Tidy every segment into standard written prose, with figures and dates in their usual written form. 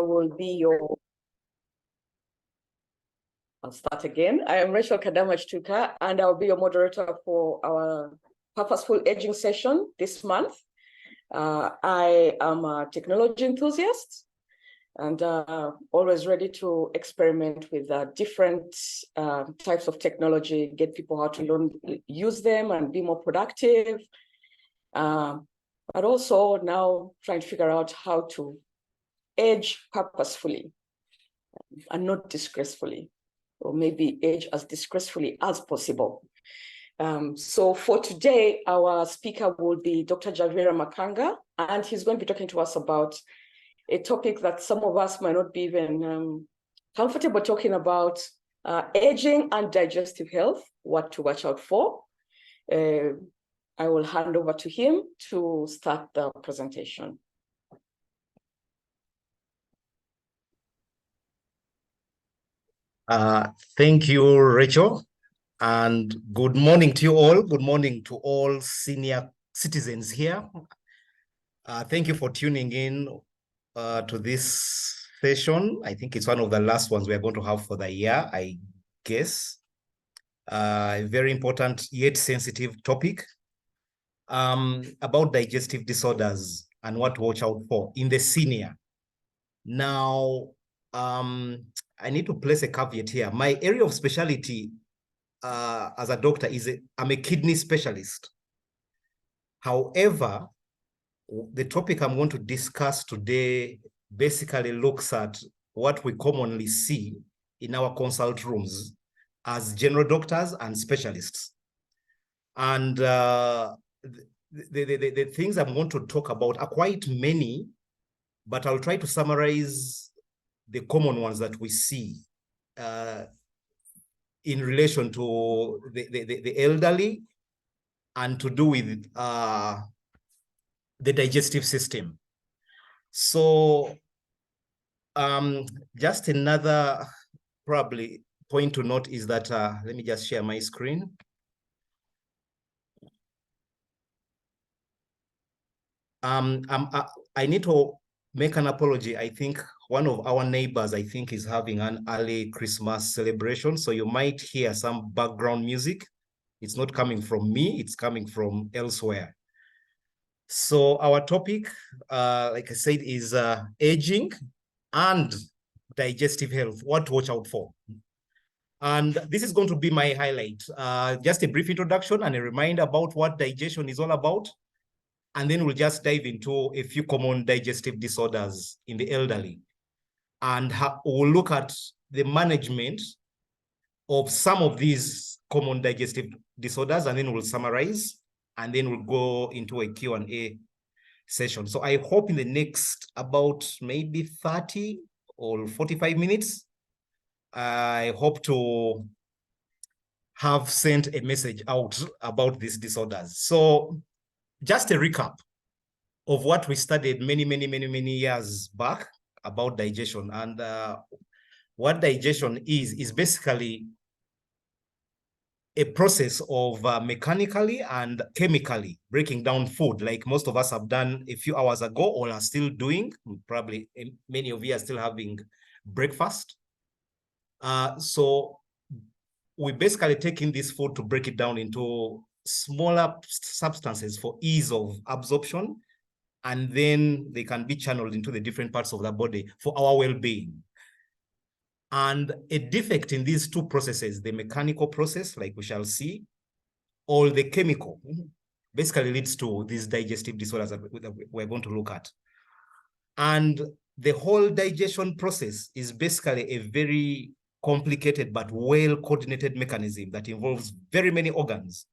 will be your... I'll start again. I am Rachael Kadama, Kituuka, and I'll be your moderator for our Purposeful Aging session this month. I am a technology enthusiast and always ready to experiment with different types of technology, get people how to learn, use them and be more productive. But also now trying to figure out how to age purposefully and not disgracefully, or maybe age as disgracefully as possible. So for today, our speaker will be Dr. Gyaviira Makanga, and he's going to be talking to us about a topic that some of us might not be even comfortable talking about, aging and digestive health, what to watch out for. I will hand over to him to start the presentation. Thank you, Rachael, and good morning to you all. Good morning to all senior citizens here. Thank you for tuning in to this session. I think it's one of the last ones we're going to have for the year, I guess. A very important yet sensitive topic about digestive disorders and what to watch out for in the senior. Now, I need to place a caveat here. My area of specialty as a doctor is I'm a kidney specialist. However, the topic I'm going to discuss today basically looks at what we commonly see in our consult rooms as general doctors and specialists. And the things I'm going to talk about are quite many, but I'll try to summarize the common ones that we see in relation to the elderly and to do with the digestive system. So just another probably point to note is that, let me just share my screen. I need to make an apology. I think one of our neighbors, I think, is having an early Christmas celebration. So you might hear some background music. It's not coming from me, it's coming from elsewhere. So our topic, like I said, is aging and digestive health, what to watch out for. And this is going to be my highlight. Just a brief introduction and a reminder about what digestion is all about. And then we'll just dive into a few common digestive disorders in the elderly. And we'll look at the management of some of these common digestive disorders, and then we'll summarize, and then we'll go into a Q&A session. So I hope in the next about maybe 30 or 45 minutes, I hope to have sent a message out about these disorders. So just a recap of what we studied many years back about digestion. And what digestion is basically a process of mechanically and chemically breaking down food, like most of us have done a few hours ago or are still doing. Probably many of you are still having breakfast. So we basically taking this food to break it down into smaller substances for ease of absorption, and then they can be channeled into the different parts of the body for our well-being. And a defect in these two processes, the mechanical process, like we shall see, or the chemical, basically leads to these digestive disorders that we're going to look at. And the whole digestion process is basically a very complicated but well-coordinated mechanism that involves very many organs.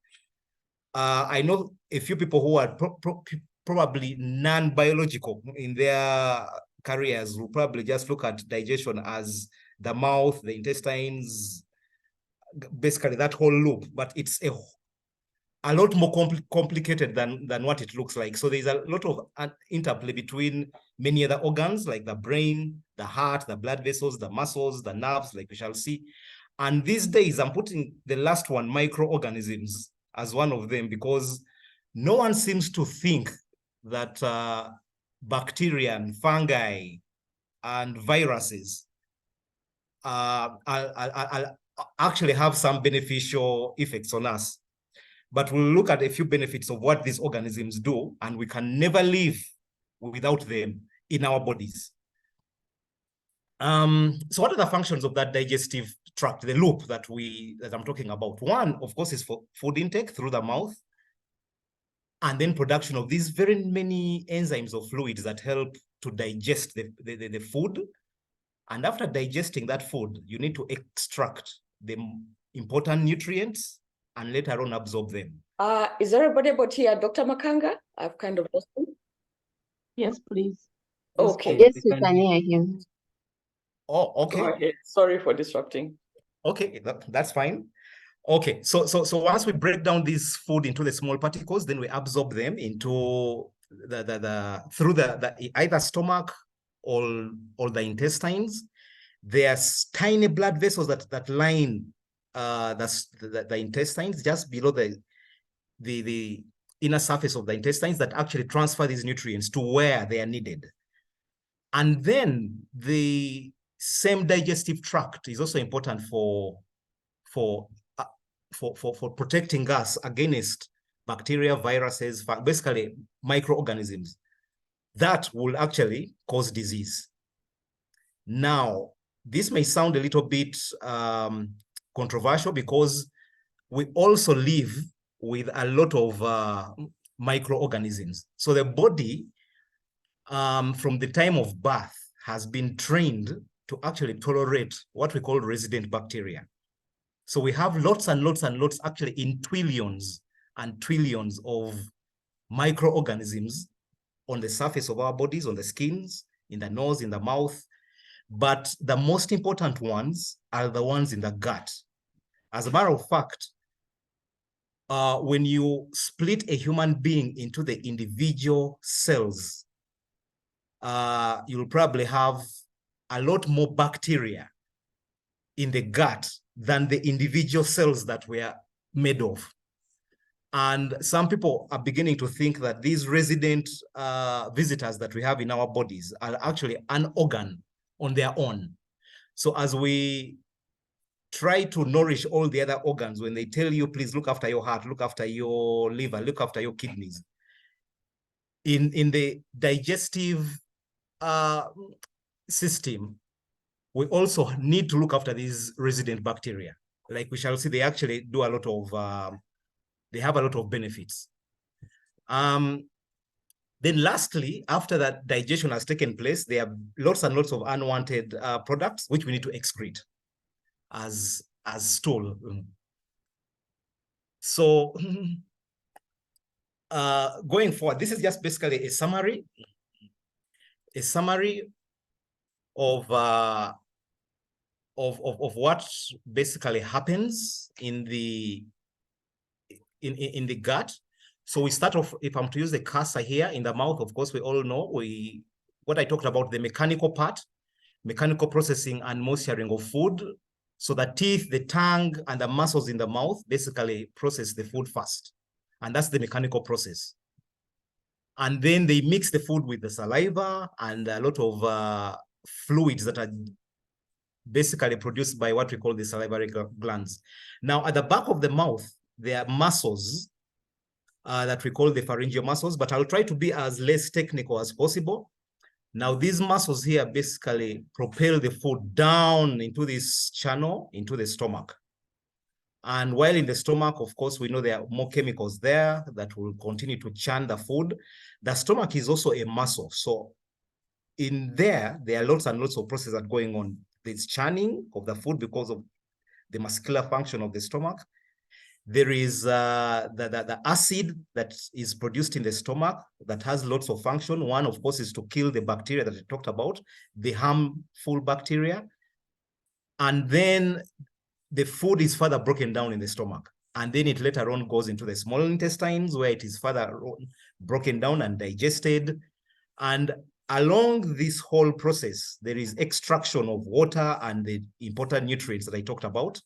I know a few people who are probably non-biological in their careers will probably just look at digestion as the mouth, the intestines, basically that whole loop, but it's a lot more complicated than what it looks like. So there's a lot of interplay between many other organs like the brain, the heart, the blood vessels, the muscles, the nerves, like we shall see. And these days I'm putting the last one, microorganisms, as one of them, because no one seems to think that bacteria and fungi and viruses actually have some beneficial effects on us. But we'll look at a few benefits of what these organisms do, and we can never live without them in our bodies. So what are the functions of that digestive tract, the loop that I'm talking about? One, of course, is for food intake through the mouth, and then production of these very many enzymes or fluids that help to digest the food. And after digesting that food, you need to extract the important nutrients and later on absorb them. Is there anybody about here, Dr. Makanga? I've kind of lost him. Yes, please. Okay. Yes, we can hear him. Oh, Go okay. ahead. Sorry for disrupting. Okay, that's fine. Okay, so once we break down this food into the small particles, then we absorb them into through the either stomach or the intestines. There's tiny blood vessels that line the intestines just below the inner surface of the intestines that actually transfer these nutrients to where they are needed. And then the same digestive tract is also important for protecting us against bacteria, viruses, basically microorganisms that will actually cause disease. Now, this may sound a little bit controversial because we also live with a lot of microorganisms. So the body, from the time of birth, has been trained to actually tolerate what we call resident bacteria. So we have lots and lots and lots, actually in trillions and trillions of microorganisms on the surface of our bodies, on the skins, in the nose, in the mouth. But the most important ones are the ones in the gut. As a matter of fact, when you split a human being into the individual cells, you'll probably have a lot more bacteria in the gut than the individual cells that we are made of. And some people are beginning to think that these resident visitors that we have in our bodies are actually an organ on their own. So as we try to nourish all the other organs, when they tell you, please look after your heart, look after your liver, look after your kidneys, in the digestive system, we also need to look after these resident bacteria. Like we shall see, they actually do a lot of, they have a lot of benefits. Then lastly, after that digestion has taken place, there are lots and lots of unwanted products which we need to excrete as stool. So going forward, this is just basically a summary of what basically happens in the gut. So we start off, if I'm to use the cursor here in the mouth, of course, we all know what I talked about, the mechanical part, mechanical processing and moisturing of food. So the teeth, the tongue, and the muscles in the mouth basically process the food first. And that's the mechanical process. And then they mix the food with the saliva and a lot of fluids that are basically produced by what we call the salivary glands. Now, at the back of the mouth, there are muscles that we call the pharyngeal muscles, but I'll try to be as less technical as possible. Now, these muscles here basically propel the food down into this channel, into the stomach. And while in the stomach, of course, we know there are more chemicals there that will continue to churn the food. The stomach is also a muscle. So in there are lots and lots of processes that are going on. There's churning of the food because of the muscular function of the stomach. There is the acid that is produced in the stomach that has lots of function. One, of course, is to kill the bacteria that I talked about, the harmful bacteria. And then the food is further broken down in the stomach. And then it later on goes into the small intestines where it is further broken down and digested. And along this whole process, there is extraction of water and the important nutrients that I talked about.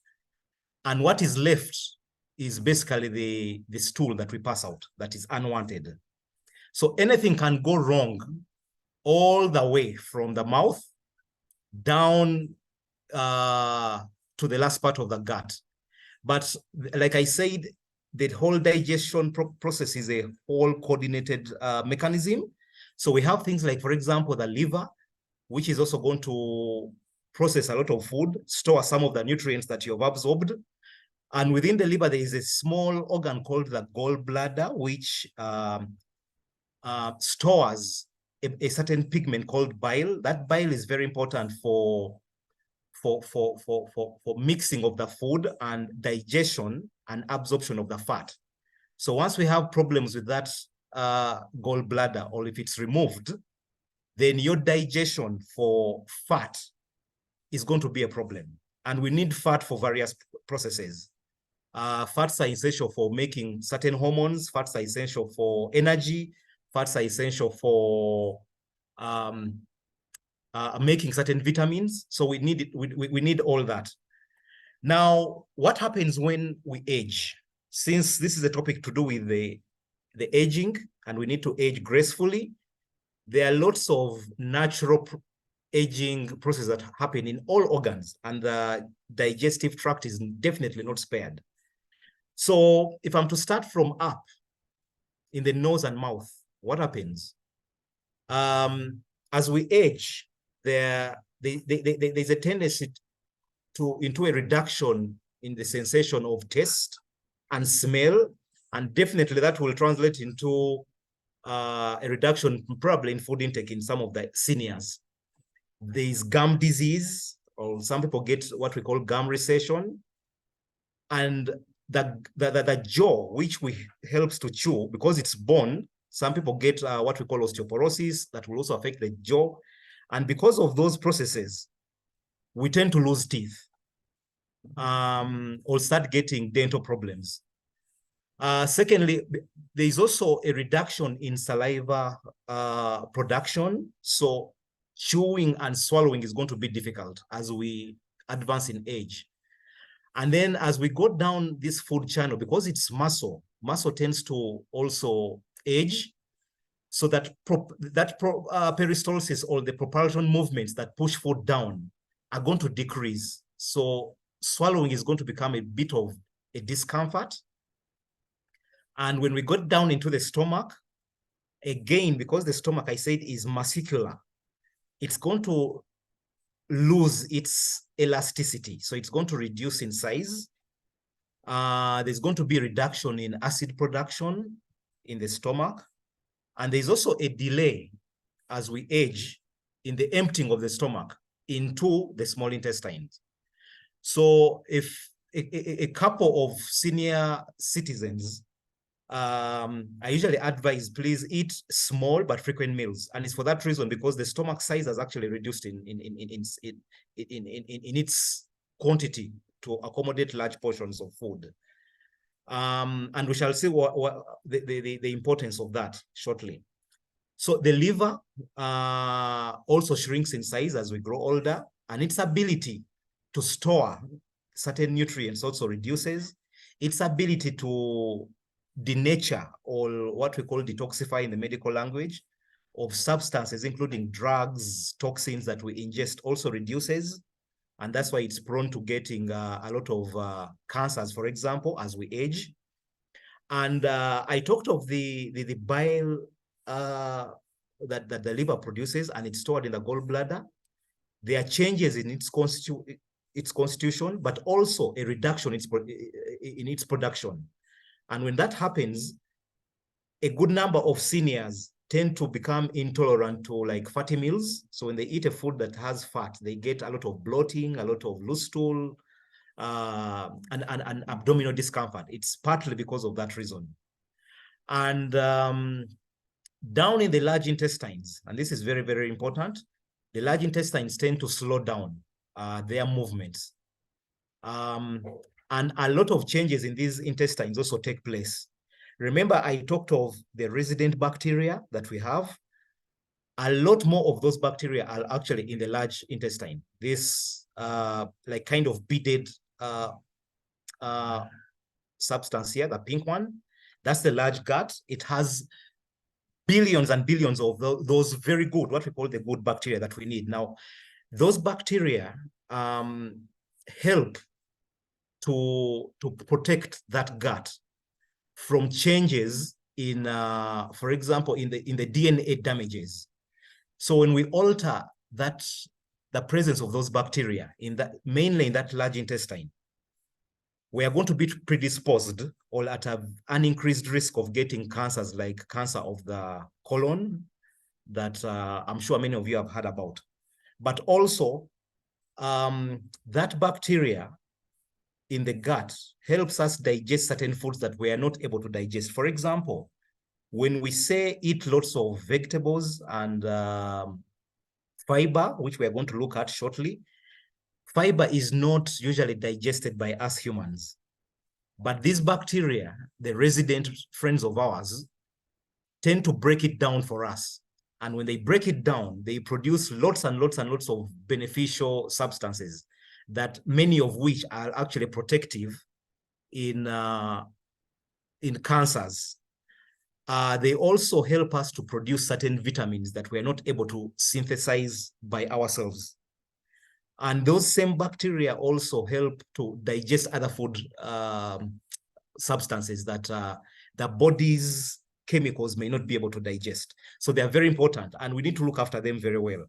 And what is left is basically the stool that we pass out that is unwanted. So anything can go wrong all the way from the mouth down to the last part of the gut. But like I said, the whole digestion process is a whole coordinated mechanism. So we have things like, for example, the liver, which is also going to process a lot of food, store some of the nutrients that you have absorbed. And within the liver, there is a small organ called the gallbladder, which stores a certain pigment called bile. That bile is very important for mixing of the food and digestion and absorption of the fat. So once we have problems with that gallbladder, or if it's removed, then your digestion for fat is going to be a problem. And we need fat for various processes. Fats are essential for making certain hormones. Fats are essential for energy. Fats are essential for making certain vitamins. So we need it. We need all that. Now, what happens when we age? Since this is a topic to do with the aging, and we need to age gracefully, there are lots of natural aging processes that happen in all organs, and the digestive tract is definitely not spared. So if I'm to start from up in the nose and mouth, what happens? As we age, there's a tendency into a reduction in the sensation of taste and smell, and definitely that will translate into a reduction probably in food intake in some of the seniors. There's gum disease, or some people get what we call gum recession, and the jaw, which helps to chew, because it's bone. Some people get what we call osteoporosis that will also affect the jaw, and because of those processes, we tend to lose teeth or start getting dental problems. Secondly, there is also a reduction in saliva production. So chewing and swallowing is going to be difficult as we advance in age. And then as we go down this food channel, because it's muscle tends to also age. So that peristalsis, or the propulsion movements that push food down, are going to decrease. So swallowing is going to become a bit of a discomfort. And when we go down into the stomach, again, because the stomach, I said, is muscular, it's going to lose its elasticity. So it's going to reduce in size. There's going to be a reduction in acid production in the stomach. And there's also a delay as we age in the emptying of the stomach into the small intestines. So if a couple of senior citizens, I usually advise, please eat small but frequent meals. And it's for that reason, because the stomach size has actually reduced in its quantity to accommodate large portions of food. And we shall see what the importance of that shortly. So the liver also shrinks in size as we grow older, and its ability to store certain nutrients also reduces. Its ability to denature, or what we call detoxify in the medical language, of substances, including drugs, toxins that we ingest, also reduces. And that's why it's prone to getting a lot of cancers, for example, as we age. And I talked of the bile that the liver produces, and it's stored in the gallbladder. There are changes in its constitution, but also a reduction in its production. And when that happens, a good number of seniors tend to become intolerant to like fatty meals. So when they eat a food that has fat, they get a lot of bloating, a lot of loose stool, and abdominal discomfort. It's partly because of that reason. And down in the large intestines, and this is very, very important, the large intestines tend to slow down their movements. And a lot of changes in these intestines also take place. Remember, I talked of the resident bacteria that we have. A lot more of those bacteria are actually in the large intestine. This like kind of beaded substance here, the pink one, that's the large gut. It has billions and billions of those very good, what we call the good bacteria that we need. Now, those bacteria help to protect that gut from changes in, for example, in the DNA damages. So when we alter that, the presence of those bacteria in that, mainly in that large intestine, we are going to be predisposed or at an increased risk of getting cancers like cancer of the colon that I'm sure many of you have heard about. But also that bacteria in the gut helps us digest certain foods that we are not able to digest. For example, when we say eat lots of vegetables and fiber, which we are going to look at shortly, fiber is not usually digested by us humans. But these bacteria, the resident friends of ours, tend to break it down for us. And when they break it down, they produce lots and lots and lots of beneficial substances that many of which are actually protective in cancers. They also help us to produce certain vitamins that we are not able to synthesize by ourselves. And those same bacteria also help to digest other food substances that the body's chemicals may not be able to digest. So they are very important and we need to look after them very well.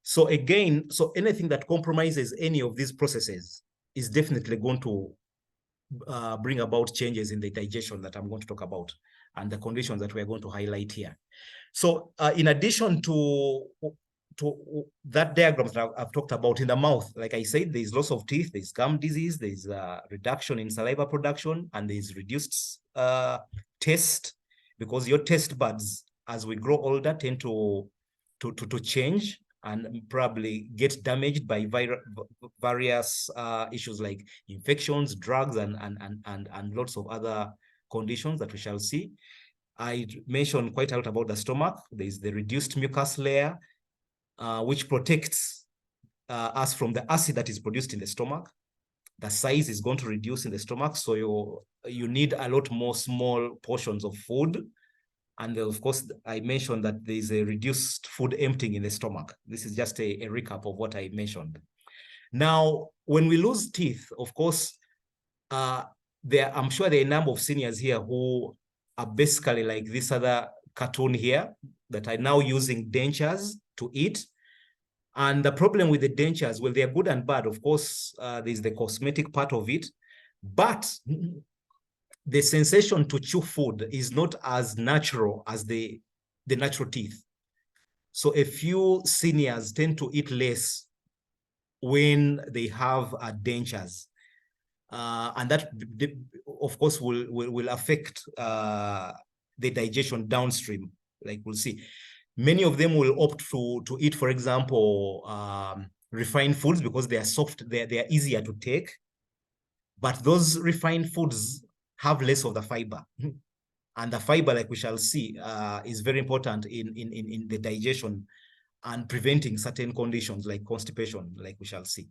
So again, so anything that compromises any of these processes is definitely going to bring about changes in the digestion that I'm going to talk about and the conditions that we're going to highlight here. So in addition to that diagram that I've talked about in the mouth, like I said, there's loss of teeth, there's gum disease, there's reduction in saliva production, and there's reduced taste, because your taste buds, as we grow older, tend to change and probably get damaged by various issues like infections, drugs, and lots of other conditions that we shall see. I mentioned quite a lot about the stomach. There's the reduced mucus layer, which protects us from the acid that is produced in the stomach. The size is going to reduce in the stomach, so you need a lot more small portions of food. And of course, I mentioned that there's a reduced food emptying in the stomach. This is just a recap of what I mentioned. Now, when we lose teeth, of course, I'm sure there are a number of seniors here who are basically like this other cartoon here that are now using dentures to eat. And the problem with the dentures, well, they're good and bad. Of course, there's the cosmetic part of it, but the sensation to chew food is not as natural as the natural teeth. So a few seniors tend to eat less when they have dentures. And that, of course, will affect the digestion downstream, like we'll see. Many of them will opt to eat, for example, refined foods because they are soft, they are easier to take. But those refined foods have less of the fiber. And the fiber, like we shall see, is very important in the digestion and preventing certain conditions like constipation, like we shall see.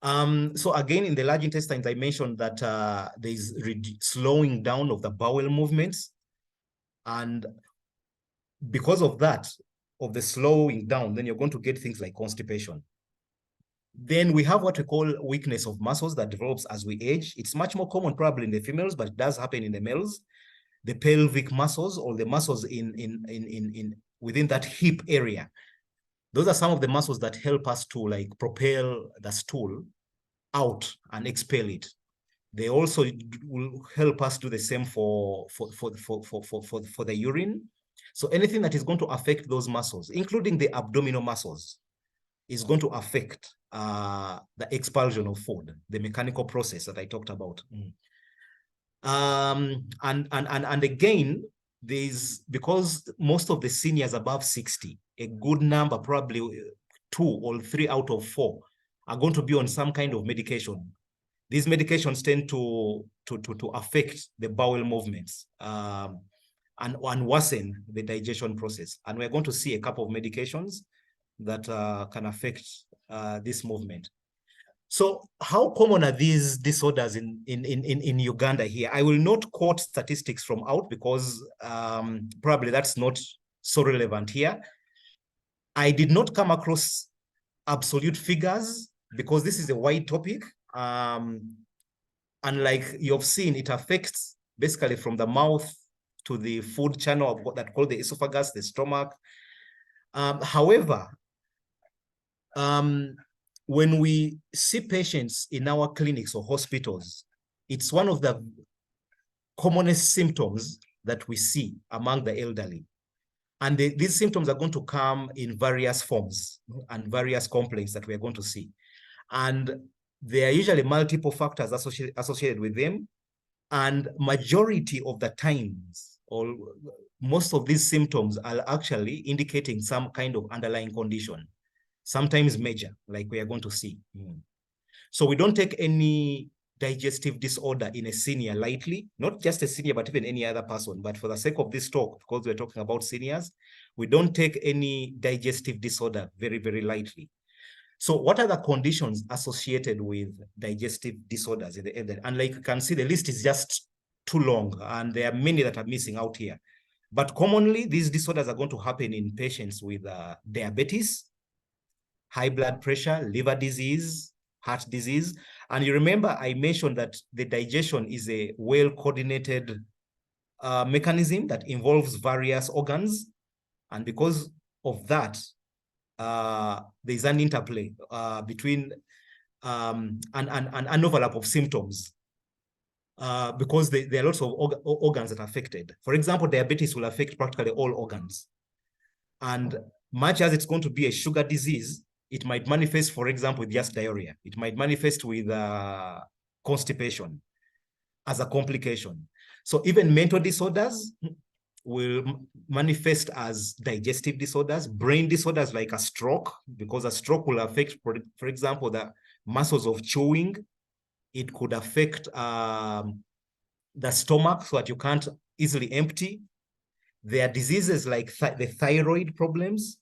So again, in the large intestines, I mentioned that there is slowing down of the bowel movements. And because of that, of the slowing down, then you're going to get things like constipation. Then we have what we call weakness of muscles that develops as we age. It's much more common probably in the females, but it does happen in the males. The pelvic muscles, or the muscles within that hip area. Those are some of the muscles that help us to like propel the stool out and expel it. They also will help us do the same for the urine. So anything that is going to affect those muscles, including the abdominal muscles, is going to affect the expulsion of food, the mechanical process that I talked about. And again, because most of the seniors above 60, a good number, probably 2 or 3 out of 4, are going to be on some kind of medication. These medications tend to affect the bowel movements and worsen the digestion process. And we're going to see a couple of medications that can affect this movement. So how common are these disorders in Uganda here? I will not quote statistics from out because probably that's not so relevant here. I did not come across absolute figures because this is a wide topic. And like you've seen, it affects basically from the mouth to the food channel of what that called the esophagus, the stomach. However, when we see patients in our clinics or hospitals, it's one of the commonest symptoms that we see among the elderly. And these symptoms are going to come in various forms and various complaints that we're going to see. And there are usually multiple factors associated with them. And majority of the times, or most of these symptoms are actually indicating some kind of underlying condition, sometimes major, like we are going to see. So we don't take any digestive disorder in a senior lightly, not just a senior, but even any other person. But for the sake of this talk, because we're talking about seniors, we don't take any digestive disorder very, very lightly. So what are the conditions associated with digestive disorders in the elderly? And like you can see, the list is just too long, and there are many that are missing out here. But commonly, these disorders are going to happen in patients with diabetes, high blood pressure, liver disease, heart disease. And you remember I mentioned that the digestion is a well-coordinated mechanism that involves various organs. And because of that, there's an interplay between an overlap of symptoms because there are lots of organs that are affected. For example, diabetes will affect practically all organs. And much as it's going to be a sugar disease, it might manifest, for example, with just diarrhea. It might manifest with constipation as a complication. So even mental disorders will manifest as digestive disorders, brain disorders like a stroke, because a stroke will affect, for example, the muscles of chewing. It could affect the stomach so that you can't easily empty. There are diseases like the thyroid problems,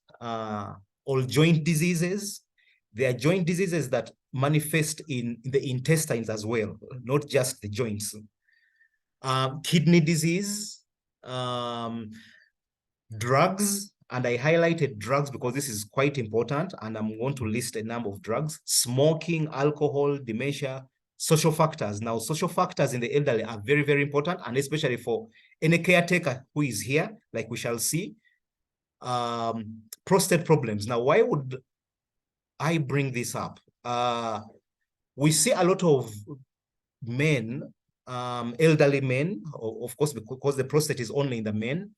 or joint diseases. There are joint diseases that manifest in the intestines as well, not just the joints. Kidney disease, drugs, and I highlighted drugs because this is quite important, and I'm going to list a number of drugs: smoking, alcohol, dementia, social factors. Now, social factors in the elderly are very, very important, and especially for any caretaker who is here, like we shall see. Prostate problems. Now, why would I bring this up? We see a lot of men, elderly men, of course, because the prostate is only in the men,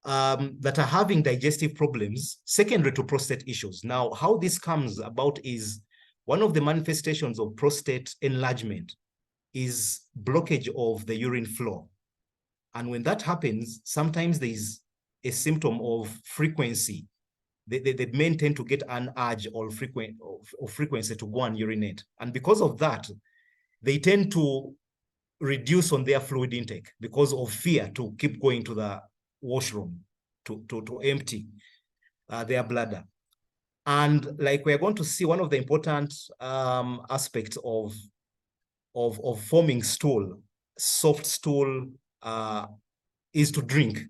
that are having digestive problems secondary to prostate issues. Now, how this comes about is one of the manifestations of prostate enlargement is blockage of the urine flow. And when that happens, sometimes there is a symptom of frequency. The men tend to get an urge or frequency to go and urinate. And because of that, they tend to reduce on their fluid intake because of fear to keep going to the washroom to empty their bladder. And like we're going to see, one of the important aspects of forming stool, soft stool, is to drink.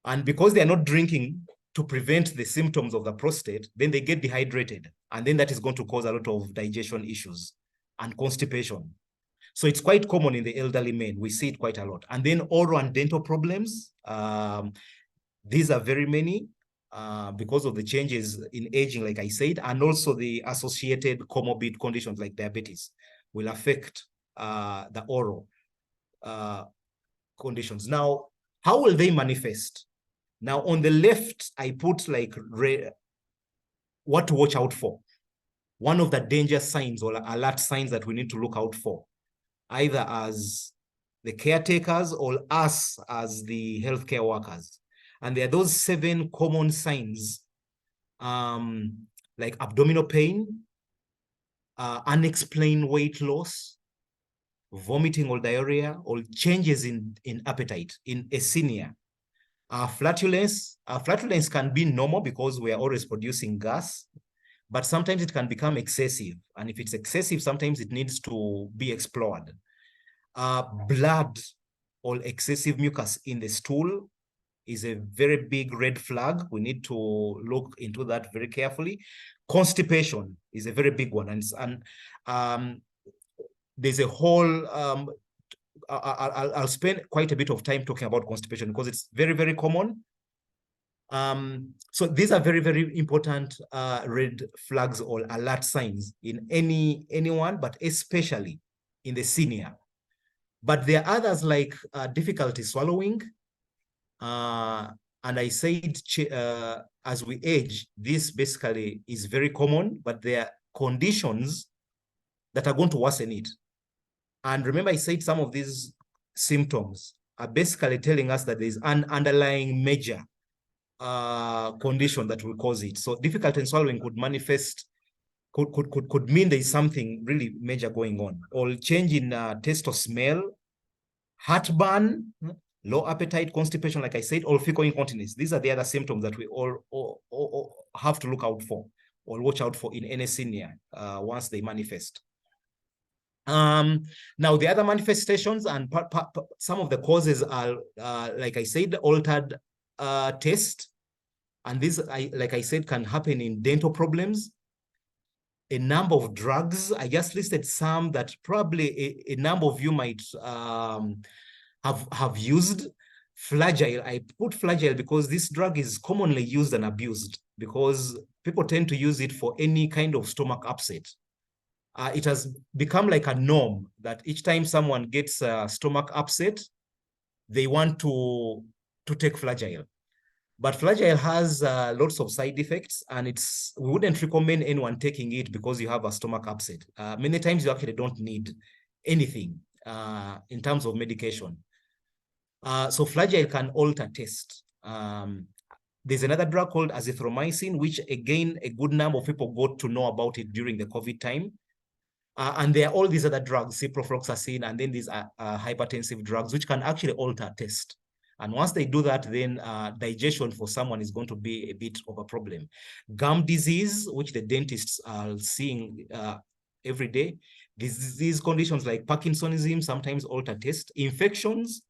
And because they are not drinking to prevent the symptoms of the prostate, then they get dehydrated. And then that is going to cause a lot of digestion issues and constipation. So it's quite common in the elderly men. We see it quite a lot. And then oral and dental problems. These are very many because of the changes in aging, like I said, and also the associated comorbid conditions like diabetes will affect the oral conditions. Now, how will they manifest? Now, on the left, I put like what to watch out for. One of the danger signs or alert signs that we need to look out for, either as the caretakers or us as the healthcare workers. And there are those 7 common signs, like abdominal pain, unexplained weight loss, vomiting or diarrhea, or changes in appetite in a senior. Flatulence can be normal because we are always producing gas, but sometimes it can become excessive. And if it's excessive, sometimes it needs to be explored. Blood or excessive mucus in the stool, is a very big red flag. We need to look into that very carefully. Constipation is a very big one. And there's a whole, I'll spend quite a bit of time talking about constipation because it's very, very common. So these are very, very important red flags or alert signs in anyone, but especially in the senior. But there are others like difficulty swallowing. And I said as we age, this basically is very common, but there are conditions that are going to worsen it. And remember, I said some of these symptoms are basically telling us that there's an underlying major condition that will cause it. So difficulty in swallowing could manifest, could mean there's something really major going on, or change in taste or smell, heartburn, low appetite, constipation, like I said, or fecal incontinence. These are the other symptoms that we all have to look out for or watch out for in any senior once they manifest. Now the other manifestations and some of the causes are, like I said, altered taste. And this, like I said, can happen in dental problems. A number of drugs. I just listed some that probably a number of you might have used. Flagyl. I put flagyl because this drug is commonly used and abused because people tend to use it for any kind of stomach upset. It has become like a norm that each time someone gets stomach upset, they want to take flagyl. But flagyl has lots of side effects, and we wouldn't recommend anyone taking it because you have a stomach upset. Many times you actually don't need anything in terms of medication. So flagyl can alter taste. There's another drug called azithromycin, which again, a good number of people got to know about it during the COVID time. And there are all these other drugs, ciprofloxacin, and then these hypertensive drugs, which can actually alter taste. And once they do that, then digestion for someone is going to be a bit of a problem. Gum disease, which the dentists are seeing every day. These conditions like Parkinsonism sometimes alter taste. Infections.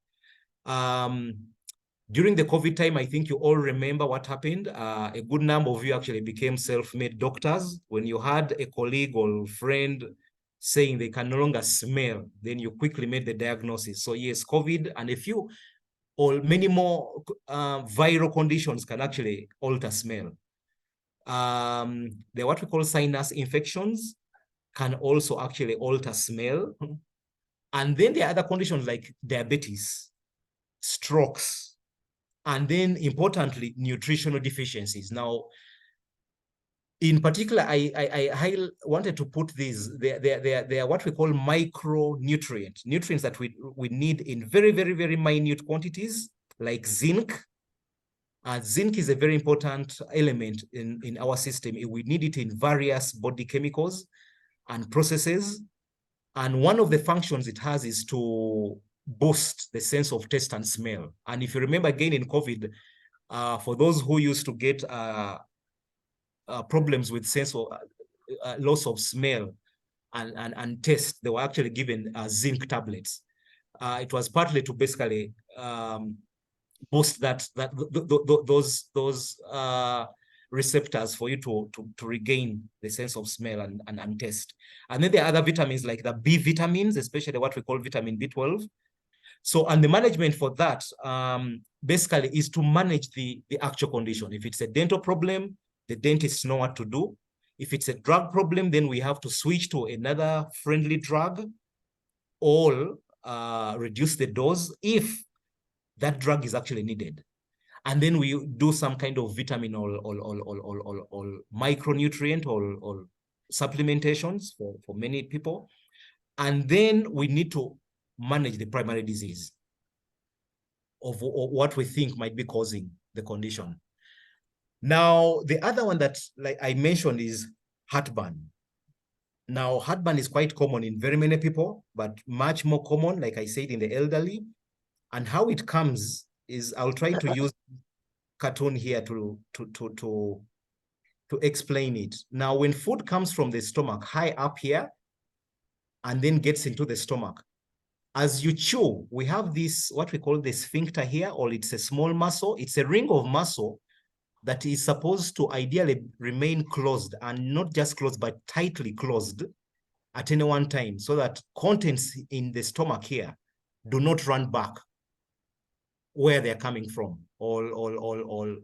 During the COVID time, I think you all remember what happened. A good number of you actually became self-made doctors. When you had a colleague or friend saying they can no longer smell, then you quickly made the diagnosis. So yes, COVID and a few or many more viral conditions can actually alter smell. The what we call sinus infections can also actually alter smell. And then there are other conditions like diabetes, strokes, and then importantly, nutritional deficiencies. Now, in particular, I wanted to put these, they are what we call micronutrients, nutrients that we need in very, very, very minute quantities, like zinc. Zinc is a very important element in our system. We need it in various body chemicals and processes. And one of the functions it has is to boost the sense of taste and smell. And if you remember again in COVID, for those who used to get problems with sense of loss of smell and taste, they were actually given zinc tablets. It was partly to basically boost those receptors for you to regain the sense of smell and taste. And then there are other vitamins like the B vitamins, especially what we call vitamin B12. So, and the management for that basically is to manage the actual condition. If it's a dental problem, the dentists know what to do. If it's a drug problem, then we have to switch to another friendly drug or reduce the dose if that drug is actually needed. And then we do some kind of vitamin or micronutrient or supplementations for many people. And then we need to manage the primary disease of what we think might be causing the condition. Now, the other one that, like I mentioned, is heartburn. Now, heartburn is quite common in very many people, but much more common, like I said, in the elderly. And how it comes is, I'll try to use cartoon here to explain it. Now, when food comes from the stomach high up here and then gets into the stomach, As you chew, we have this, what we call the sphincter here, or it's a small muscle. It's a ring of muscle that is supposed to ideally remain closed, and not just closed, but tightly closed at any one time, so that contents in the stomach here do not run back where they're coming from. All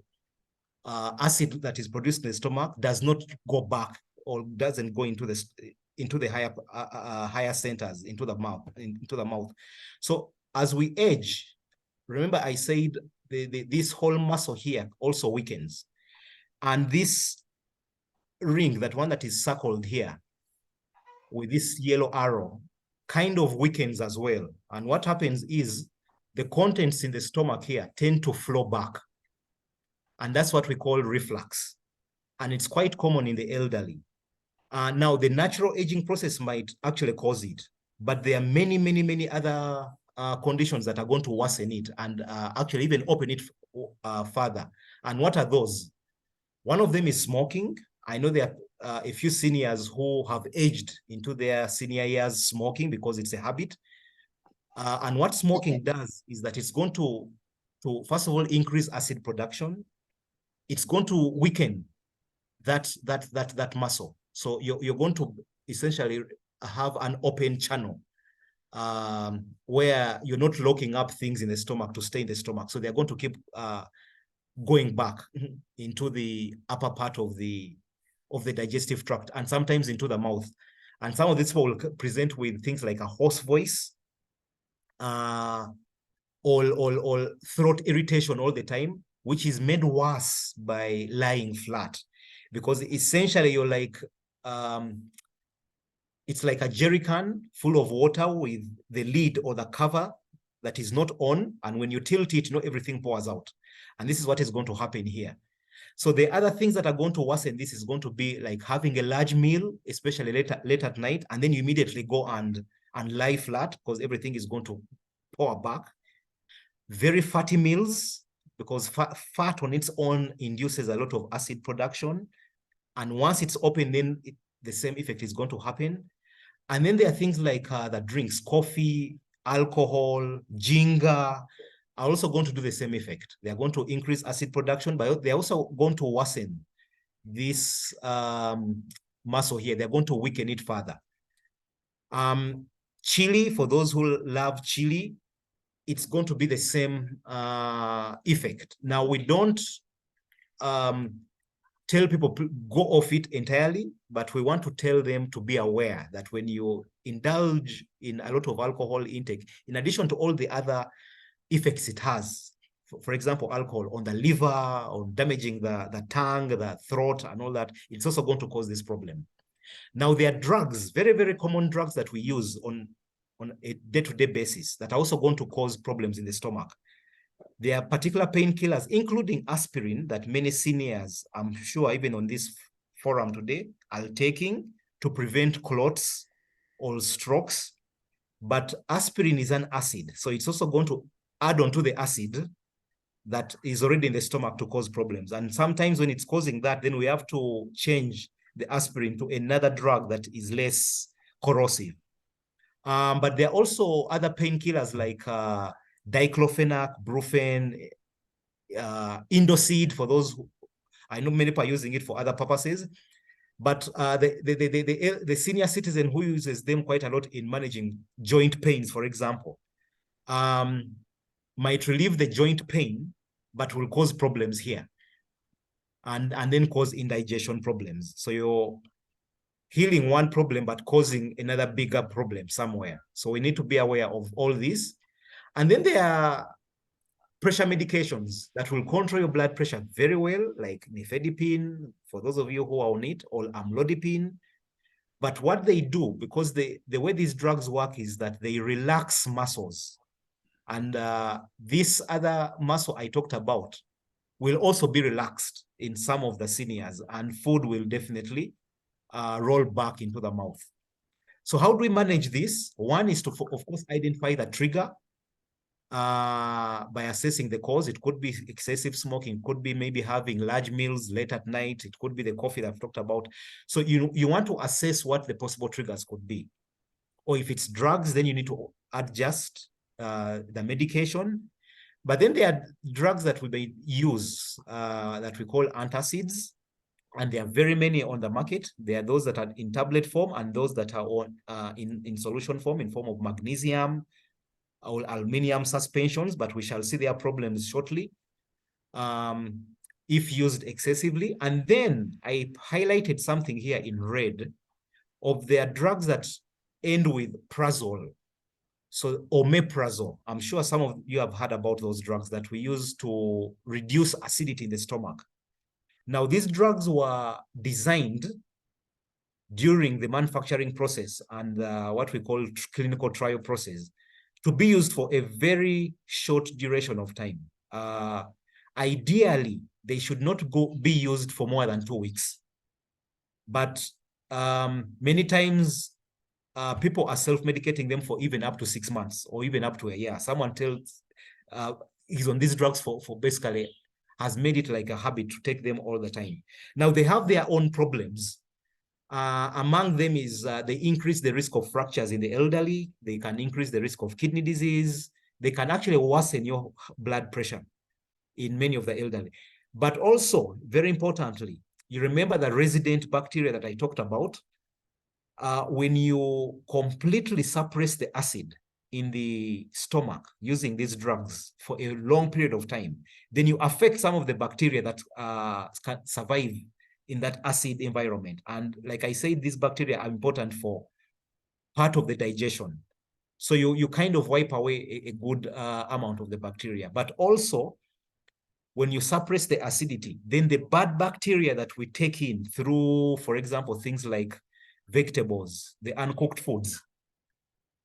acid that is produced in the stomach does not go back, or doesn't go into the higher centers, into the mouth. So as we age, remember I said this whole muscle here also weakens, and this ring, that one that is circled here with this yellow arrow, kind of weakens as well. And what happens is the contents in the stomach here tend to flow back, and that's what we call reflux, and it's quite common in the elderly. Now, the natural aging process might actually cause it, but there are many other conditions that are going to worsen it, and actually even open it further. And what are those? One of them is smoking. I know there are a few seniors who have aged into their senior years smoking because it's a habit. And what smoking does is that it's going to first of all increase acid production. It's going to weaken that muscle. So you're going to essentially have an open channel where you're not locking up things in the stomach to stay in the stomach. So they're going to keep going back into the upper part of the digestive tract, and sometimes into the mouth. And some of these people will present with things like a hoarse voice, or throat irritation all the time, which is made worse by lying flat, because essentially you're like, it's like a jerry can full of water with the lid or the cover that is not on, and when you tilt it, everything pours out. And this is what is going to happen here. So the other things that are going to worsen this is going to be like having a large meal, especially late at night, and then you immediately go and lie flat because everything is going to pour back. Very fatty meals, because fat on its own induces a lot of acid production. And once it's open, then the same effect is going to happen. And then there are things like the drinks, coffee, alcohol, ginger, are also going to do the same effect. They are going to increase acid production, but they're also going to worsen this muscle here. They're going to weaken it further. Chili, for those who love chili, it's going to be the same effect. Now, we don't tell people go off it entirely, but we want to tell them to be aware that when you indulge in a lot of alcohol intake, in addition to all the other effects it has, for example, alcohol on the liver, on damaging the tongue, the throat, and all that, it's also going to cause this problem. Now, there are drugs, very common drugs that we use on a day-to-day basis that are also going to cause problems in the stomach. There are particular painkillers, including aspirin, that many seniors, I'm sure even on this forum today, are taking to prevent clots or strokes. But aspirin is an acid, so it's also going to add on to the acid that is already in the stomach to cause problems. And sometimes when it's causing that, then we have to change the aspirin to another drug that is less corrosive. But there are also other painkillers like diclofenac, brufen, Indoseed, for those who, I know many people are using it for other purposes, but the senior citizen who uses them quite a lot in managing joint pains, for example, might relieve the joint pain, but will cause problems here, and then cause indigestion problems. So you're healing one problem, but causing another bigger problem somewhere. So we need to be aware of all this. And then there are pressure medications that will control your blood pressure very well, like nifedipine, for those of you who are on it, or amlodipine. But what they do, because the way these drugs work is that they relax muscles. And this other muscle I talked about will also be relaxed in some of the seniors, and food will definitely roll back into the mouth. So how do we manage this? One is to, of course, identify the trigger by assessing the cause. It could be excessive smoking, it could be maybe having large meals late at night, it could be the coffee that I've talked about. So you want to assess what the possible triggers could be. or if it's drugs, then you need to adjust the medication. But then there are drugs that we may use that we call antacids, and there are very many on the market. There are those that are in tablet form and those that are on, in solution form, in form of magnesium or aluminium suspensions, but we shall see their problems shortly if used excessively. And then I highlighted something here in red of their drugs that end with prazole. So omeprazole, I'm sure some of you have heard about those drugs that we use to reduce acidity in the stomach. Now, these drugs were designed during the manufacturing process and what we call clinical trial process to be used for a very short duration of time. Ideally, they should not be used for more than 2 weeks. But many times, people are self-medicating them for even up to 6 months or even up to a year. Someone tells he's on these drugs for basically has made it like a habit to take them all the time. Now, they have their own problems. Among them is they increase the risk of fractures in the elderly. They can increase the risk of kidney disease. They can actually worsen your blood pressure in many of the elderly. But also, very importantly, you remember the resident bacteria that I talked about? When you completely suppress the acid in the stomach using these drugs for a long period of time, then you affect some of the bacteria that can survive in that acid environment. And like I said, these bacteria are important for part of the digestion. So you kind of wipe away a good amount of the bacteria. But also, when you suppress the acidity, then the bad bacteria that we take in through, for example, things like vegetables, the uncooked foods,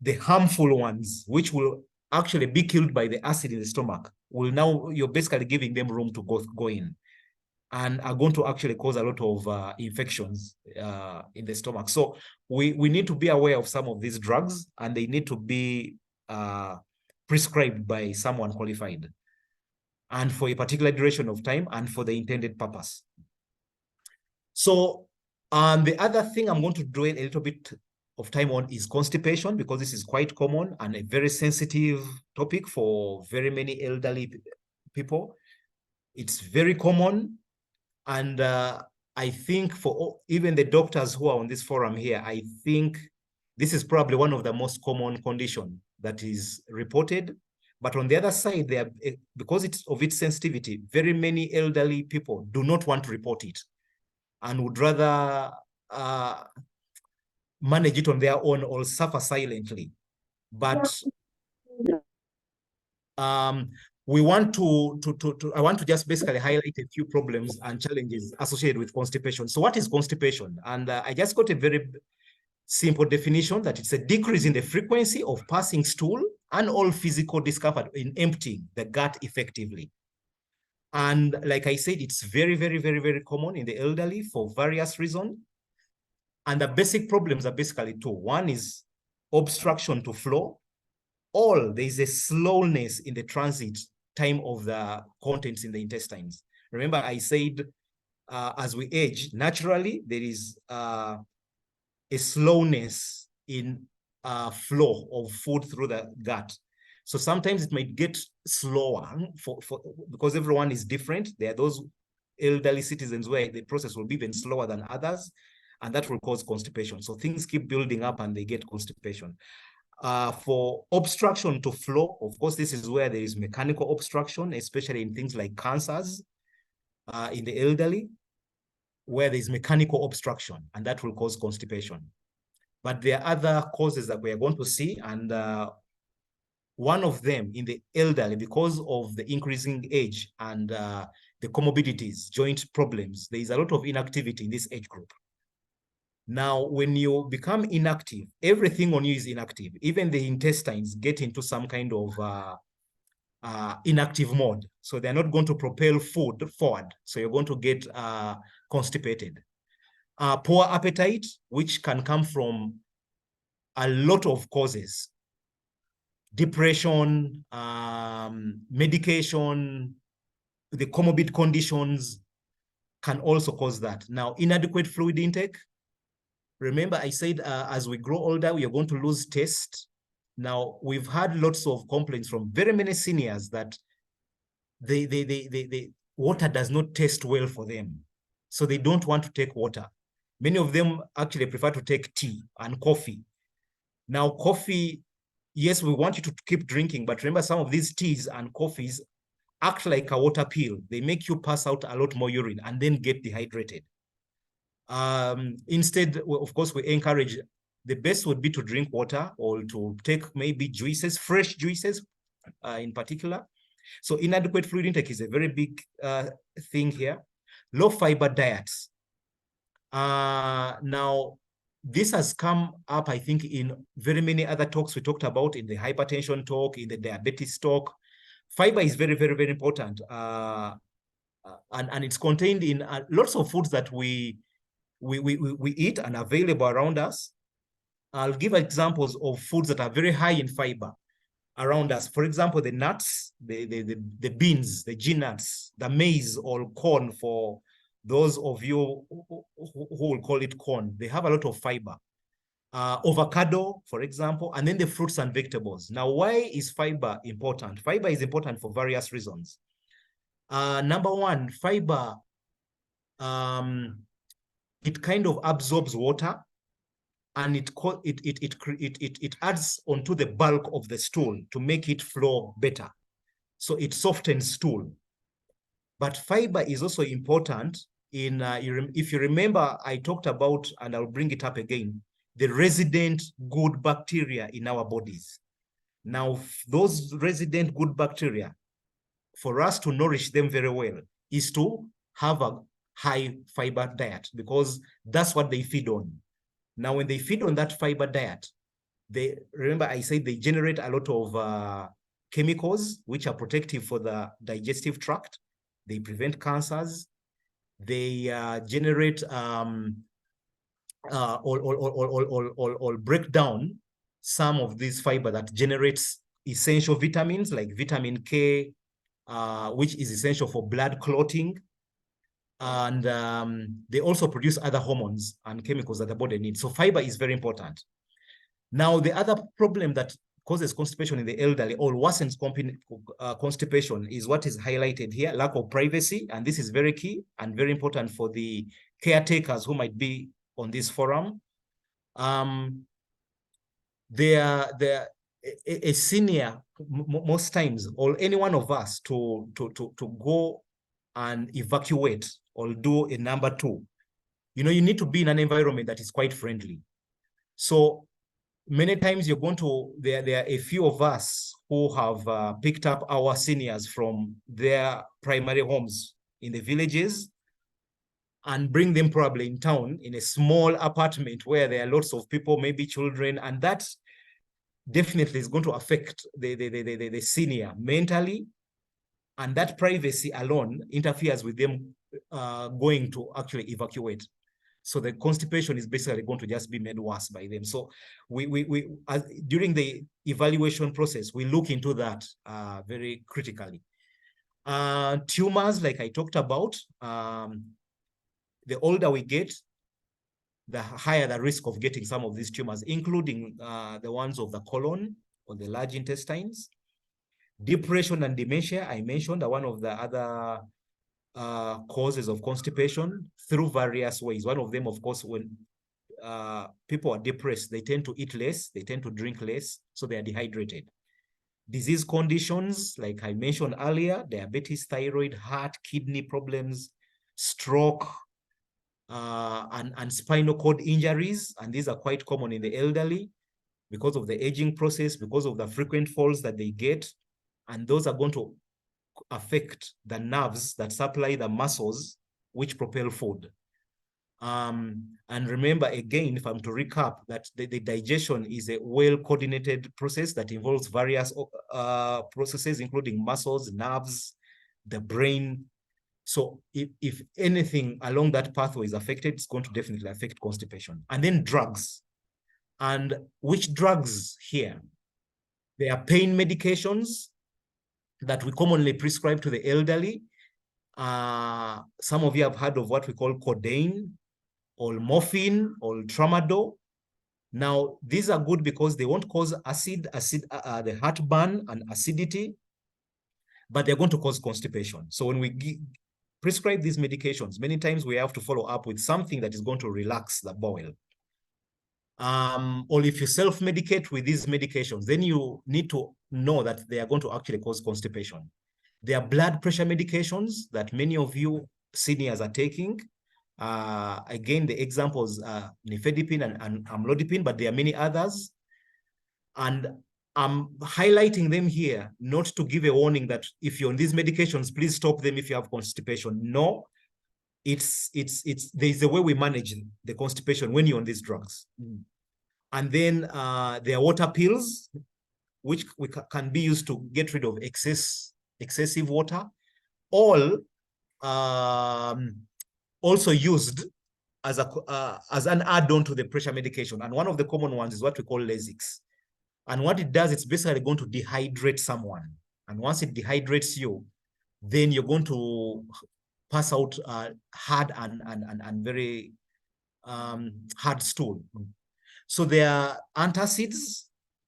the harmful ones, which will actually be killed by the acid in the stomach, will now, you're basically giving them room to go in and are going to actually cause a lot of infections in the stomach. So we need to be aware of some of these drugs, and they need to be prescribed by someone qualified and for a particular duration of time and for the intended purpose. So the other thing I'm going to dwell a little bit of time on is constipation, because this is quite common and a very sensitive topic for very many elderly people. It's very common. And I think for even the doctors who are on this forum here, I think this is probably one of the most common condition that is reported. But on the other side, because of its sensitivity, very many elderly people do not want to report it and would rather manage it on their own or suffer silently. But I want to just basically highlight a few problems and challenges associated with constipation. So what is constipation? And I just got a very simple definition that it's a decrease in the frequency of passing stool and all physical discomfort in emptying the gut effectively. And like I said, it's very, very, very, very common in the elderly for various reasons. And the basic problems are basically two. One is obstruction to flow, or there is a slowness in the transit time of the contents in the intestines. Remember, I said as we age, naturally, there is a slowness in flow of food through the gut. So sometimes it might get slower because everyone is different. There are those elderly citizens where the process will be even slower than others, and that will cause constipation. So things keep building up and they get constipation. For obstruction to flow, of course, this is where there is mechanical obstruction, especially in things like cancers in the elderly, where there is mechanical obstruction, and that will cause constipation. But there are other causes that we are going to see, and one of them in the elderly, because of the increasing age and the comorbidities, joint problems, there is a lot of inactivity in this age group. Now, when you become inactive, everything on you is inactive. Even the intestines get into some kind of inactive mode. So they're not going to propel food forward. So you're going to get constipated. Poor appetite, which can come from a lot of causes. Depression, medication, the comorbid conditions can also cause that. Now, inadequate fluid intake, Remember, I said as we grow older, we are going to lose taste. Now, we've had lots of complaints from very many seniors that water does not taste well for them. So they don't want to take water. Many of them actually prefer to take tea and coffee. Now, coffee, yes, we want you to keep drinking, but remember some of these teas and coffees act like a water pill. They make you pass out a lot more urine and then get dehydrated. Instead, of course, we encourage, the best would be to drink water or to take maybe juices, fresh juices in particular. So inadequate fluid intake is a very big thing here. Low fiber diets. Now, this has come up, I think, in very many other talks we talked about, in the hypertension talk, in the diabetes talk. Fiber is very, very, very important. And it's contained in lots of foods that we eat and available around us. I'll give examples of foods that are very high in fiber around us. For example, the nuts, the beans, the G-nuts, the maize or corn, for those of you who will call it corn, they have a lot of fiber. Avocado, for example, and then the fruits and vegetables. Now, why is fiber important? Fiber is important for various reasons. Number one, fiber, it kind of absorbs water, and it adds onto the bulk of the stool to make it flow better. So it softens stool. But fiber is also important in, if you remember, I talked about, and I'll bring it up again, the resident good bacteria in our bodies. Now, those resident good bacteria, for us to nourish them very well, is to have a high fiber diet, because that's what they feed on. Now, when they feed on that fiber diet, remember I said they generate a lot of chemicals which are protective for the digestive tract. They prevent cancers. They generate or break down some of these fiber that generates essential vitamins like vitamin K, which is essential for blood clotting. And they also produce other hormones and chemicals that the body needs. So fiber is very important. Now, the other problem that causes constipation in the elderly or worsens constipation is what is highlighted here, lack of privacy. And this is very key and very important for the caretakers who might be on this forum. A senior, most times, or any one of us to go and evacuate or do a number 2, you need to be in an environment that is quite friendly. So many times you're going to, there are a few of us who have picked up our seniors from their primary homes in the villages and bring them probably in town in a small apartment where there are lots of people, maybe children, and that definitely is going to affect the senior mentally, and that privacy alone interferes with them going to actually evacuate. So the constipation is basically going to just be made worse by them. So during the evaluation process, we look into that very critically. Tumors, like I talked about, the older we get, the higher the risk of getting some of these tumors, including the ones of the colon or the large intestines. Depression and dementia, I mentioned, are one of the other causes of constipation through various ways. One of them, of course, when people are depressed, they tend to eat less, they tend to drink less, so they are dehydrated. Disease conditions, like I mentioned earlier, diabetes, thyroid, heart, kidney problems, stroke, and spinal cord injuries, and these are quite common in the elderly because of the aging process, because of the frequent falls that they get, and those are going to affect the nerves that supply the muscles which propel food. And remember, again, if I'm to recap, that the digestion is a well-coordinated process that involves various processes, including muscles, nerves, the brain. So if anything along that pathway is affected, it's going to definitely affect constipation. And then drugs. And which drugs here? There are pain medications that we commonly prescribe to the elderly. Some of you have heard of what we call codeine. or morphine, or tramadol. Now, these are good because they won't cause the heartburn and acidity, but they're going to cause constipation. So when we prescribe these medications, many times we have to follow up with something that is going to relax the bowel. Or if you self-medicate with these medications, then you need to know that they are going to actually cause constipation. There are blood pressure medications that many of you seniors are taking. Again, the examples are nifedipine and amlodipine, but there are many others. And I'm highlighting them here, not to give a warning that if you're on these medications, please stop them if you have constipation. No, there's a way we manage the constipation when you're on these drugs. And then there are water pills, which can be used to get rid of excessive water, all also used as an add-on to the pressure medication. And one of the common ones is what we call Lasix. And what it does, it's basically going to dehydrate someone. And once it dehydrates you, then you're going to pass out hard and very hard stool. So there are antacids,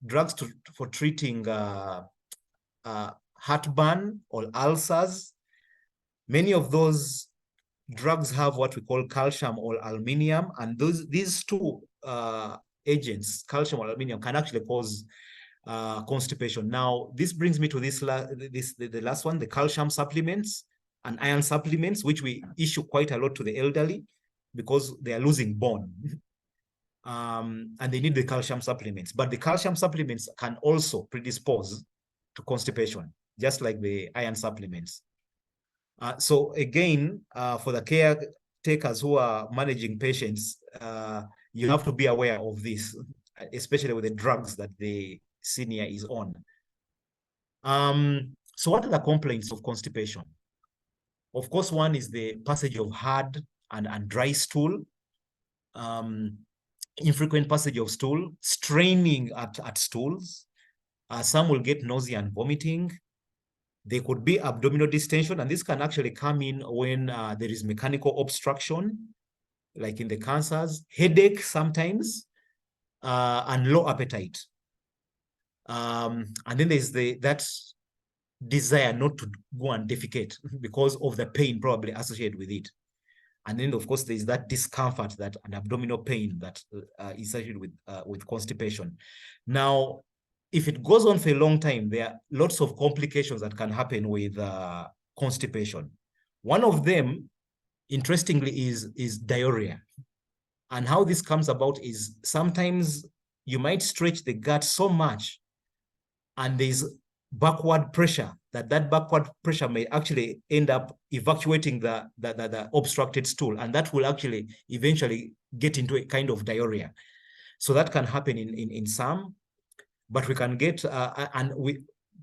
drugs for treating heartburn or ulcers. Many of those drugs have what we call calcium or aluminium, and these two agents, calcium or aluminium, can actually cause constipation. Now, this brings me to the last one, the calcium supplements and iron supplements, which we issue quite a lot to the elderly because they are losing bone. And they need the calcium supplements. But the calcium supplements can also predispose to constipation, just like the iron supplements. So again, for the caretakers who are managing patients, you have to be aware of this, especially with the drugs that the senior is on. So what are the complaints of constipation? Of course, one is the passage of hard and dry stool, infrequent passage of stool, straining at stools. Some will get nausea and vomiting. There could be abdominal distension, and this can actually come in when there is mechanical obstruction, like in the cancers, headache sometimes, and low appetite. And then there's that desire not to go and defecate because of the pain probably associated with it. And then, of course, there's that discomfort, that an abdominal pain that is associated with constipation. Now, if it goes on for a long time, there are lots of complications that can happen with constipation. One of them, interestingly, is diarrhea. And how this comes about is sometimes you might stretch the gut so much and there's backward pressure, that backward pressure may actually end up evacuating the obstructed stool, and that will actually eventually get into a kind of diarrhea. So that can happen in some, but we can get,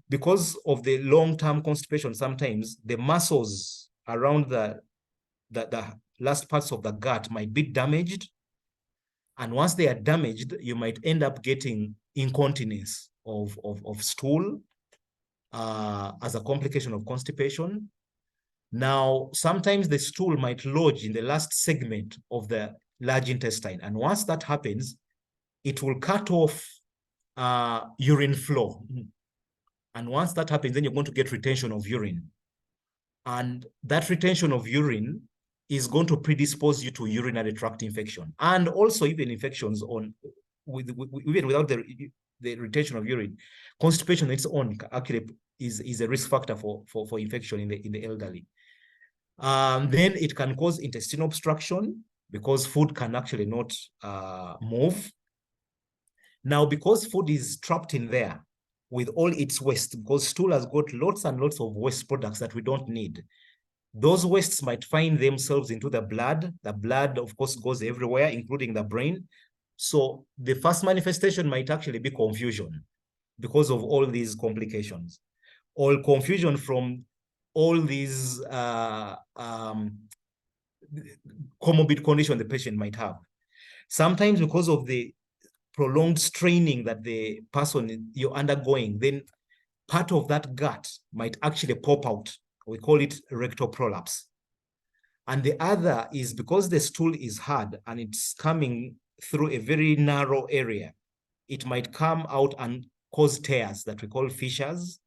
because of the long-term constipation, sometimes the muscles around the last parts of the gut might be damaged. And once they are damaged, you might end up getting incontinence of stool as a complication of constipation. Now, sometimes the stool might lodge in the last segment of the large intestine. And once that happens, it will cut off urine flow. And once that happens, then you're going to get retention of urine. And that retention of urine is going to predispose you to urinary tract infection, and also even infections even without the retention of urine. Constipation on its own actually is a risk factor for infection in the elderly. Then it can cause intestinal obstruction because food can actually not move. Now, because food is trapped in there with all its waste, because stool has got lots and lots of waste products that we don't need, those wastes might find themselves into the blood. The blood, of course, goes everywhere, including the brain. So the first manifestation might actually be confusion because of all these complications, or confusion from all these comorbid condition the patient might have. Sometimes because of the prolonged straining that the person you're undergoing, then part of that gut might actually pop out. We call it rectal prolapse. And the other is because the stool is hard and it's coming through a very narrow area, it might come out and cause tears that we call fissures,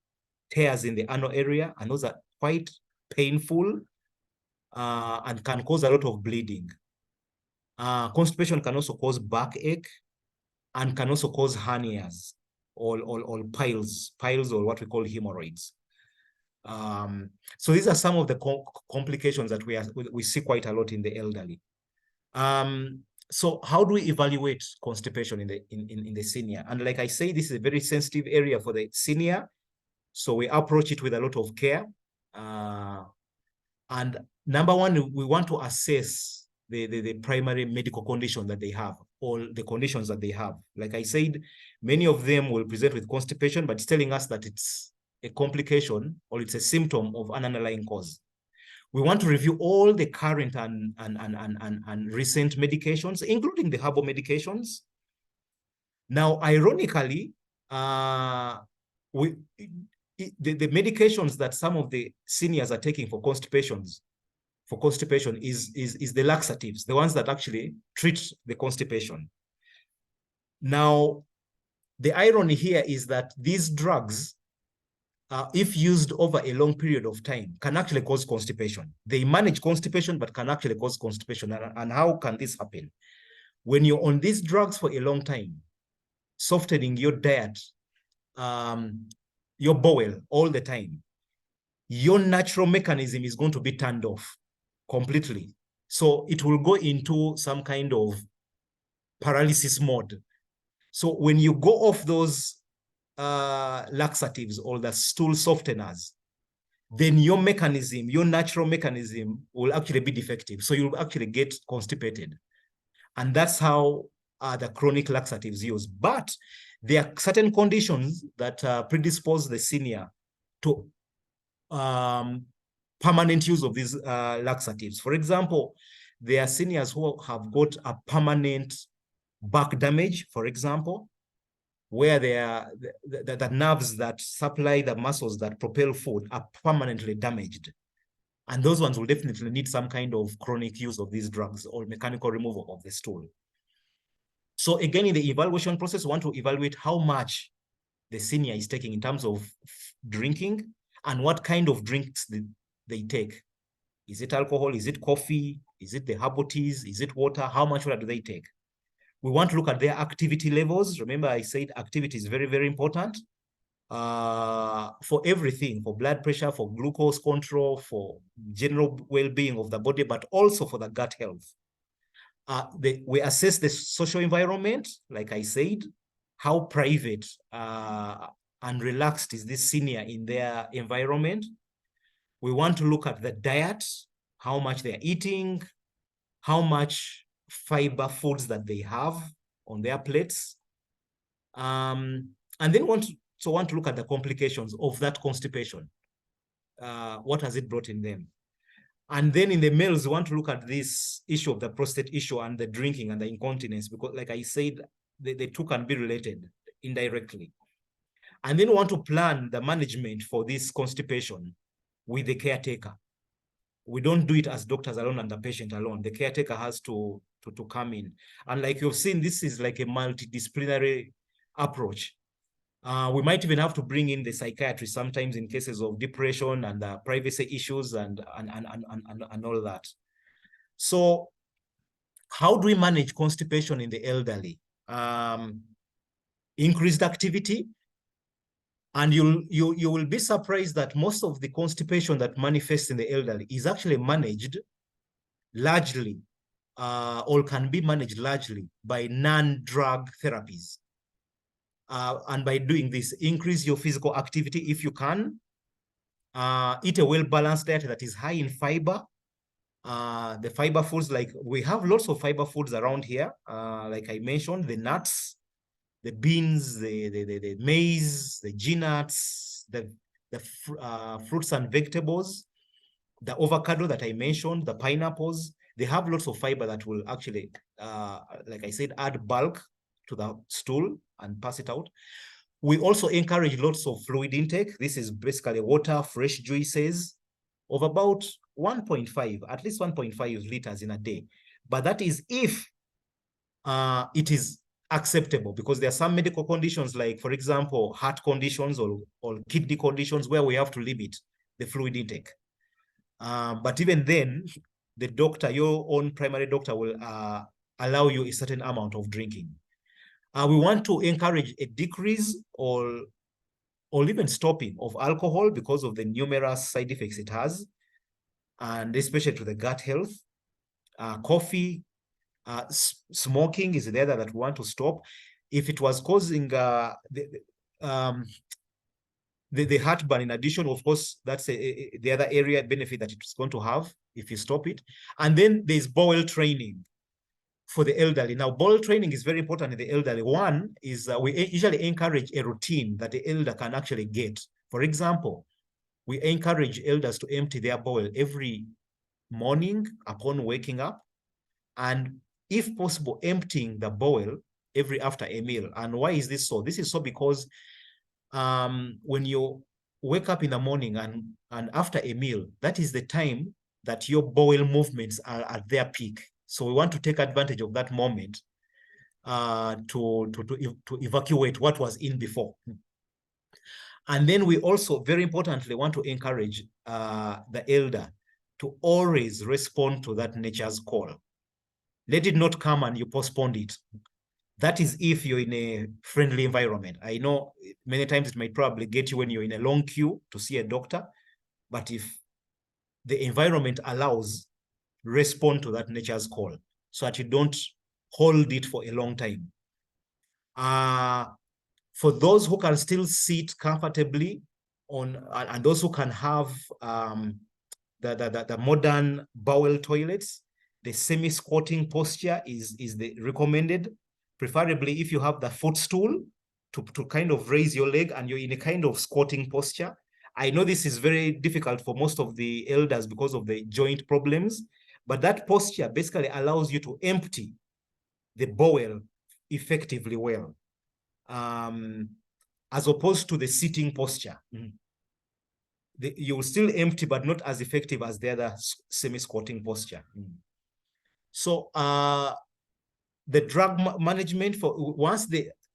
tears in the anal area, and those are quite painful and can cause a lot of bleeding. Constipation can also cause backache and can also cause hernias or piles or what we call hemorrhoids. So these are some of the complications that we see quite a lot in the elderly. So how do we evaluate constipation in the senior? And like I say, this is a very sensitive area for the senior. So we approach it with a lot of care. And number one, we want to assess the primary medical condition that they have, or the conditions that they have. Like I said, many of them will present with constipation, but it's telling us that it's a complication or it's a symptom of an underlying cause. We want to review all the current and recent medications, including the herbal medications. Now, ironically, the medications that some of the seniors are taking for constipation is the laxatives, the ones that actually treat the constipation. Now, the irony here is that these drugs, if used over a long period of time, can actually cause constipation. They manage constipation, but can actually cause constipation. And how can this happen? When you're on these drugs for a long time, softening your diet, your bowel all the time, your natural mechanism is going to be turned off completely. So it will go into some kind of paralysis mode. So when you go off those laxatives or the stool softeners, then your mechanism, your natural mechanism will actually be defective. So you'll actually get constipated. And that's how the chronic laxatives use. But there are certain conditions that predispose the senior to permanent use of these laxatives. For example, there are seniors who have got a permanent back damage, for example, where the nerves that supply the muscles that propel food are permanently damaged. And those ones will definitely need some kind of chronic use of these drugs or mechanical removal of the stool. So again, in the evaluation process, we want to evaluate how much the senior is taking in terms of drinking and what kind of drinks they take. Is it alcohol? Is it coffee? Is it the herbal teas? Is it water? How much water do they take? We want to look at their activity levels. Remember, I said activity is very, very important for everything, for blood pressure, for glucose control, for general well-being of the body, but also for the gut health. We assess the social environment, like I said, how private and relaxed is this senior in their environment. We want to look at the diet, how much they're eating, how much fiber foods that they have on their plates. And then want to look at the complications of that constipation. What has it brought in them? And then in the males, we want to look at this issue of the prostate issue and the drinking and the incontinence, because like I said, the two can be related indirectly. And then we want to plan the management for this constipation with the caretaker. We don't do it as doctors alone and the patient alone. The caretaker has to come in. And like you've seen, this is like a multidisciplinary approach. We might even have to bring in the psychiatrist sometimes in cases of depression and privacy issues and all that. So how do we manage constipation in the elderly? Increased activity. And you will be surprised that most of the constipation that manifests in the elderly is actually managed largely or can be managed largely by non-drug therapies. And by doing this, increase your physical activity if you can. Eat a well-balanced diet that is high in fiber. The fiber foods, like we have lots of fiber foods around here. Like I mentioned, the nuts, the beans, the maize, the G-nuts, the fruits and vegetables, the avocado that I mentioned, the pineapples. They have lots of fiber that will actually, like I said, add bulk to the stool and pass it out. We also encourage lots of fluid intake. This is basically water, fresh juices of about 1.5, at least 1.5 liters in a day. But that is if it is acceptable, because there are some medical conditions, like, for example, heart conditions or kidney conditions, where we have to limit the fluid intake. But even then, the doctor, your own primary doctor, will allow you a certain amount of drinking. We want to encourage a decrease or even stopping of alcohol because of the numerous side effects it has, and especially to the gut health. Coffee, smoking is the other that we want to stop. If it was causing the heartburn, in addition, of course, that's the other area benefit that it's going to have if you stop it. And then there's bowel training for the elderly. Now, bowel training is very important in the elderly. One is we usually encourage a routine that the elder can actually get. For example, we encourage elders to empty their bowel every morning upon waking up, and if possible, emptying the bowel every after a meal. And why is this so? This is so because when you wake up in the morning and after a meal, that is the time that your bowel movements are at their peak. So we want to take advantage of that moment to evacuate what was in before. And then we also, very importantly, want to encourage the elder to always respond to that nature's call. Let it not come and you postpone it. That is if you're in a friendly environment. I know many times it might probably get you when you're in a long queue to see a doctor, but if the environment allows, respond to that nature's call so that you don't hold it for a long time. For those who can still sit comfortably on, and those who can have the modern bowel toilets, the semi-squatting posture is the recommended, preferably if you have the footstool to kind of raise your leg and you're in a kind of squatting posture. I know this is very difficult for most of the elders because of the joint problems, but that posture basically allows you to empty the bowel effectively well, as opposed to the sitting posture. You will still empty, but not as effective as the other semi-squatting posture. So the drug management, for once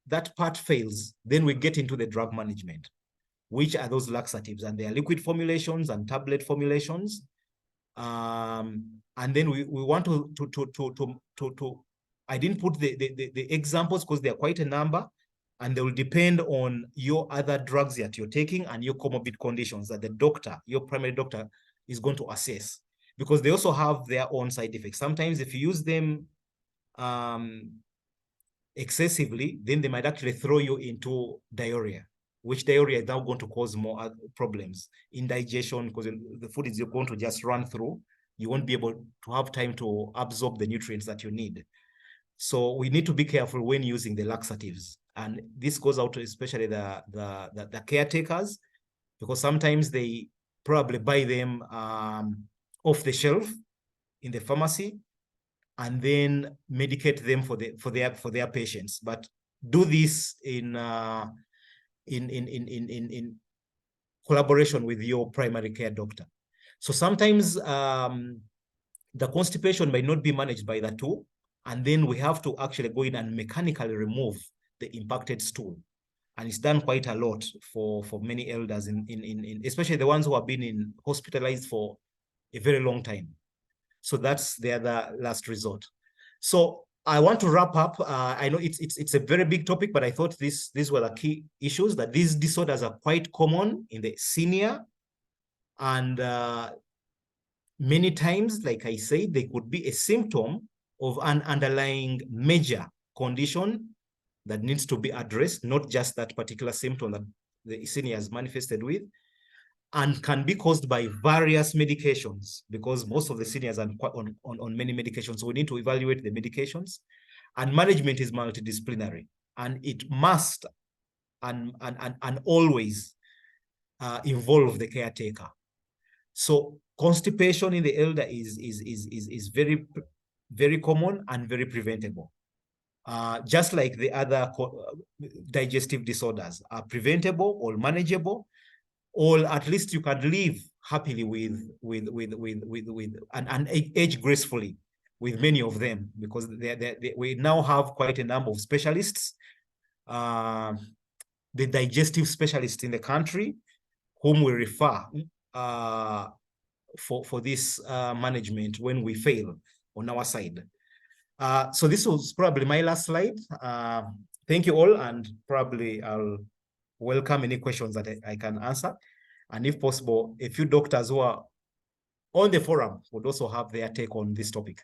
that part fails, then we get into the drug management, which are those laxatives, and they are liquid formulations and tablet formulations. And then we want to I didn't put the examples because there are quite a number, and they will depend on your other drugs that you're taking and your comorbid conditions that the doctor, your primary doctor, is going to assess, because they also have their own side effects. Sometimes if you use them excessively, then they might actually throw you into diarrhea, which diarrhea is now going to cause more problems, indigestion, because the food is going to just run through. You won't be able to have time to absorb the nutrients that you need. So we need to be careful when using the laxatives. And this goes out to especially the caretakers, because sometimes they probably buy them off the shelf in the pharmacy and then medicate them for their patients. But do this in collaboration with your primary care doctor. So sometimes the constipation might not be managed by the two, and then we have to actually go in and mechanically remove the impacted stool. And it's done quite a lot for many elders, especially the ones who have been hospitalized for a very long time. So that's the other last resort. So I want to wrap up. I know it's a very big topic, but I thought these were the key issues, that these disorders are quite common in the senior, and many times, like I said, they could be a symptom of an underlying major condition that needs to be addressed, not just that particular symptom that the senior has manifested with, and can be caused by various medications, because most of the seniors are on many medications. So we need to evaluate the medications, and management is multidisciplinary, and it must and always involve the caretaker. So constipation in the elder is very, very common and very preventable. Just like the other digestive disorders are preventable or manageable, or at least you can live happily and age gracefully with many of them, because we now have quite a number of specialists, the digestive specialists in the country, whom we refer for this management when we fail on our side. So this was probably my last slide. Thank you all, and probably I'll welcome any questions that I can answer. And if possible, a few doctors who are on the forum would also have their take on this topic.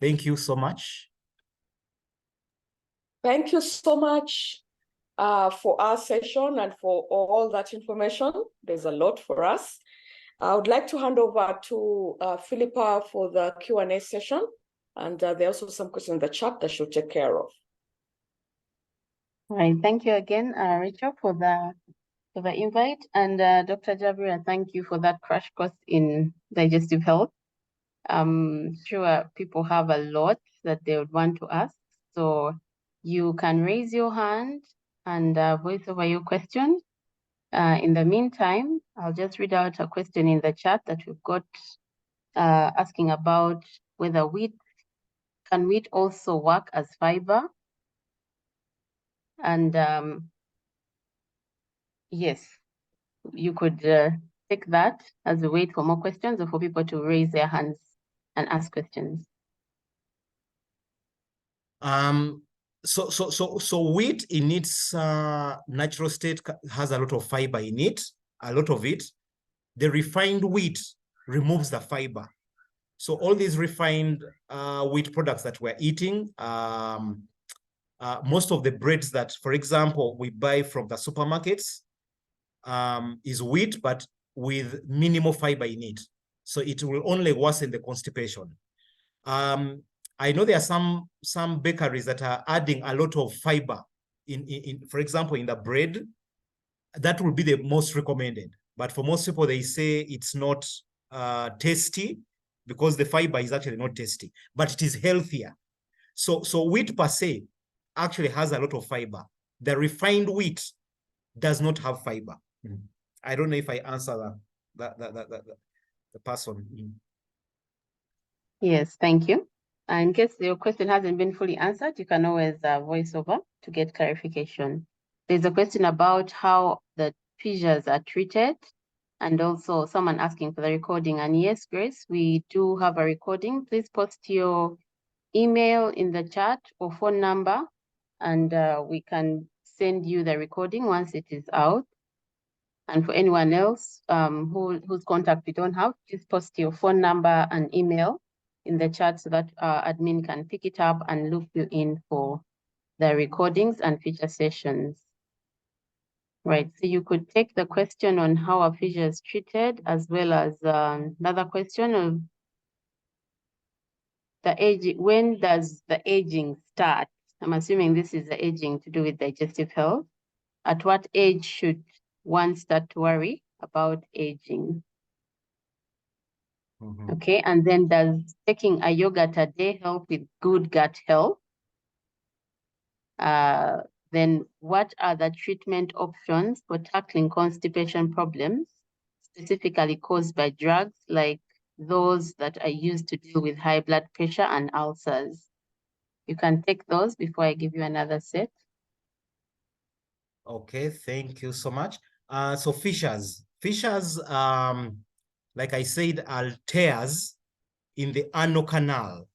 Thank you so much. Thank you so much for our session and for all that information. There's a lot for us. I would like to hand over to Philippa for the Q&A session. And there are also some questions in the chat that she'll take care of. All right, thank you again, Rachel, for the invite. And Dr. Gyaviira, thank you for that crash course in digestive health. I'm sure people have a lot that they would want to ask. So you can raise your hand and voice over your question. In the meantime, I'll just read out a question in the chat that we've got asking about whether can wheat also work as fiber? And yes, you could take that as we wait for more questions or for people to raise their hands and ask questions. So wheat in its natural state has a lot of fiber in it, a lot of it. The refined wheat removes the fiber. So all these refined wheat products that we're eating, most of the breads that, for example, we buy from the supermarkets is wheat, but with minimal fiber in it. So it will only worsen the constipation. I know there are some bakeries that are adding a lot of fiber for example, in the bread. That will be the most recommended. But for most people, they say it's not tasty because the fiber is actually not tasty, but it is healthier. So wheat per se actually has a lot of fiber. The refined wheat does not have fiber. I don't know if I answer the person. Yes, thank you. In case your question hasn't been fully answered, you can always voice over to get clarification. There's a question about how the fissures are treated, and also someone asking for the recording. And yes, Grace, we do have a recording. Please post your email in the chat or phone number, and we can send you the recording once it is out. And for anyone else whose contact we don't have, please post your phone number and email in the chat so that admin can pick it up and loop you in for the recordings and future sessions. Right, so you could take the question on how a fissure is treated, as well as another question of the age. When does the aging start? I'm assuming this is the aging to do with digestive health. At what age should one start to worry about aging? Okay, and then does taking a yogurt a day help with good gut health? Then what are the treatment options for tackling constipation problems, specifically caused by drugs like those that are used to deal with high blood pressure and ulcers? You can take those before I give you another set. Okay, thank you so much. So fissures, like I said, are tears in the anal canal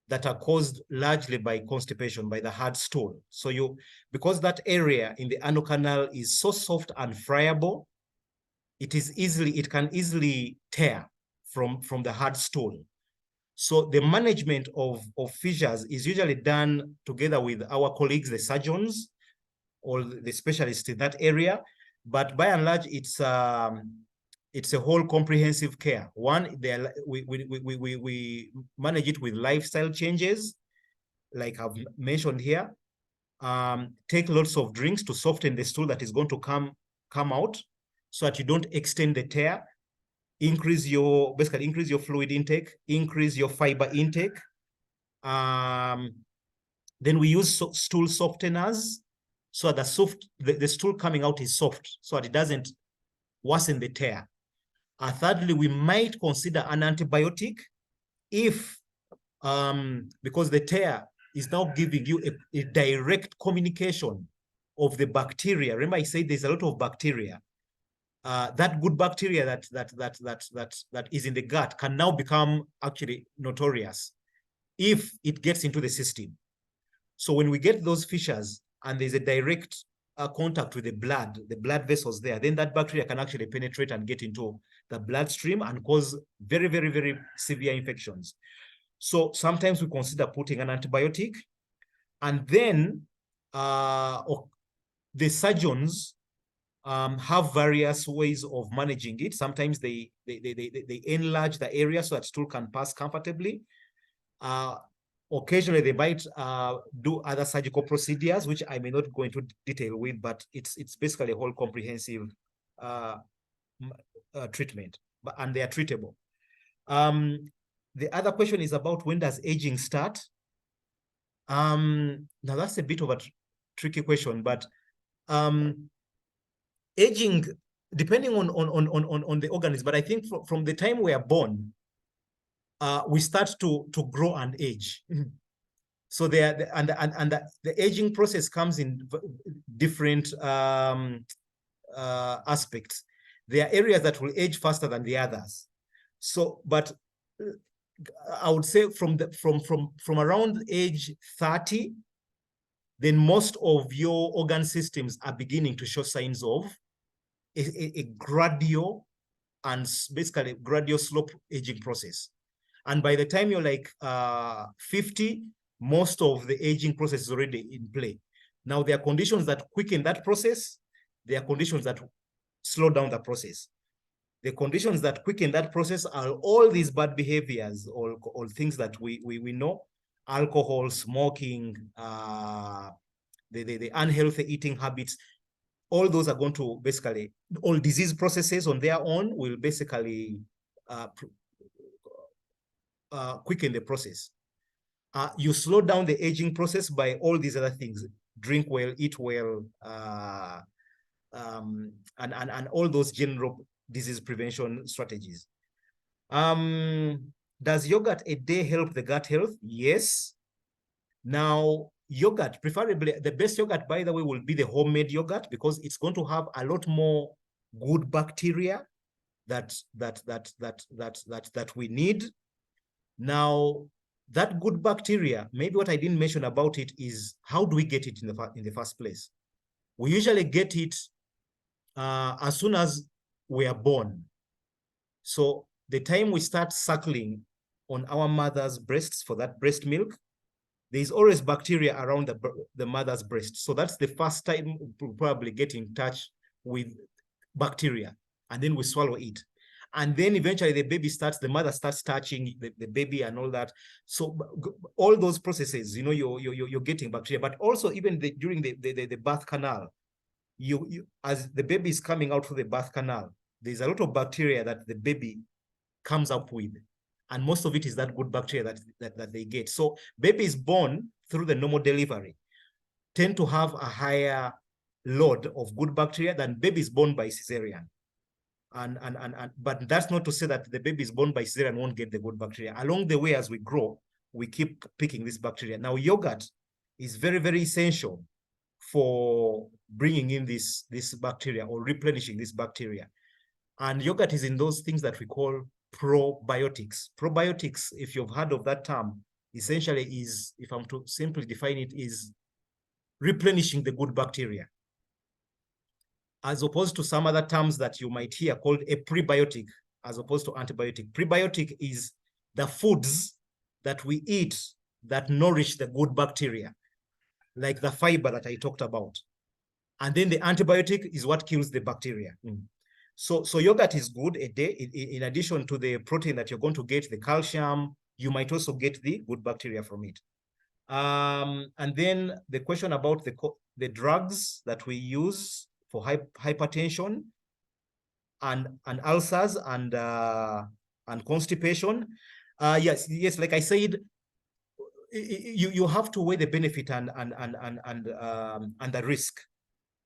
that are caused largely by constipation, by the hard stool. So because that area in the anal canal is so soft and friable, it can easily tear from the hard stool. So the management of fissures is usually done together with our colleagues, the surgeons or the specialists in that area. But by and large, it's a whole comprehensive care. One, we manage it with lifestyle changes, like I've mentioned here. Take lots of drinks to soften the stool that is going to come out, so that you don't extend the tear. Basically increase your fluid intake, increase your fiber intake. Then we use stool softeners, so that the stool coming out is soft, so that it doesn't worsen the tear. Thirdly, we might consider an antibiotic if, because the tear is now giving you a direct communication of the bacteria. Remember, I said there's a lot of bacteria. That good bacteria that is in the gut can now become actually notorious if it gets into the system. So when we get those fissures and there's a direct contact with the blood vessels there, then that bacteria can actually penetrate and get into the bloodstream and cause very, very, very severe infections. So sometimes we consider putting an antibiotic, and then the surgeons have various ways of managing it. Sometimes they enlarge the area so that stool can pass comfortably. Occasionally, they might do other surgical procedures, which I may not go into detail with, but it's basically a whole comprehensive treatment, and they are treatable. The other question is about when does aging start? Now that's a bit of a tricky question, but aging, depending on the organism, but I think from the time we are born, we start to grow and age. So the aging process comes in different aspects. There are areas that will age faster than the others. So, but I would say from around age 30, then most of your organ systems are beginning to show signs of a gradual and basically gradual slope aging process. And by the time you're like 50, most of the aging process is already in play. Now, there are conditions that quicken that process. There are conditions that slow down the process. The conditions that quicken that process are all these bad behaviors, all things that we know: alcohol, smoking, the unhealthy eating habits. All those are going to basically, all disease processes on their own will basically quicken the process. You slow down the aging process by all these other things: drink well, eat well, and all those general disease prevention strategies. Does yogurt a day help the gut health? Yes. Now, yogurt, preferably, the best yogurt, by the way, will be the homemade yogurt, because it's going to have a lot more good bacteria that we need. Now, that good bacteria, maybe what I didn't mention about it is, how do we get it in the first place? We usually get it as soon as we are born. So the time we start suckling on our mother's breasts for that breast milk, there's always bacteria around the mother's breast. So that's the first time we'll probably get in touch with bacteria, and then we swallow it. And then eventually the mother starts touching the baby and all that. So all those processes, you know, you're getting bacteria, but also even during the birth canal, as the baby is coming out through the birth canal, there's a lot of bacteria that the baby comes up with. And most of it is that good bacteria that they get. So babies born through the normal delivery tend to have a higher load of good bacteria than babies born by cesarean. But that's not to say that the babies born by cesarean won't get the good bacteria. Along the way, as we grow, we keep picking this bacteria. Now, yogurt is very, very essential for bringing in this bacteria or replenishing this bacteria. And yogurt is in those things that we call probiotics. Probiotics, if you've heard of that term, essentially is, if I'm to simply define it, is replenishing the good bacteria, as opposed to some other terms that you might hear called a prebiotic, as opposed to antibiotic. Prebiotic is the foods that we eat that nourish the good bacteria, like the fiber that I talked about. And then the antibiotic is what kills the bacteria. So yogurt is good a day. In addition to the protein that you're going to get, the calcium, you might also get the good bacteria from it. And then the question about the drugs that we use for hypertension and ulcers and constipation. Yes, like I said, you have to weigh the benefit and the risk.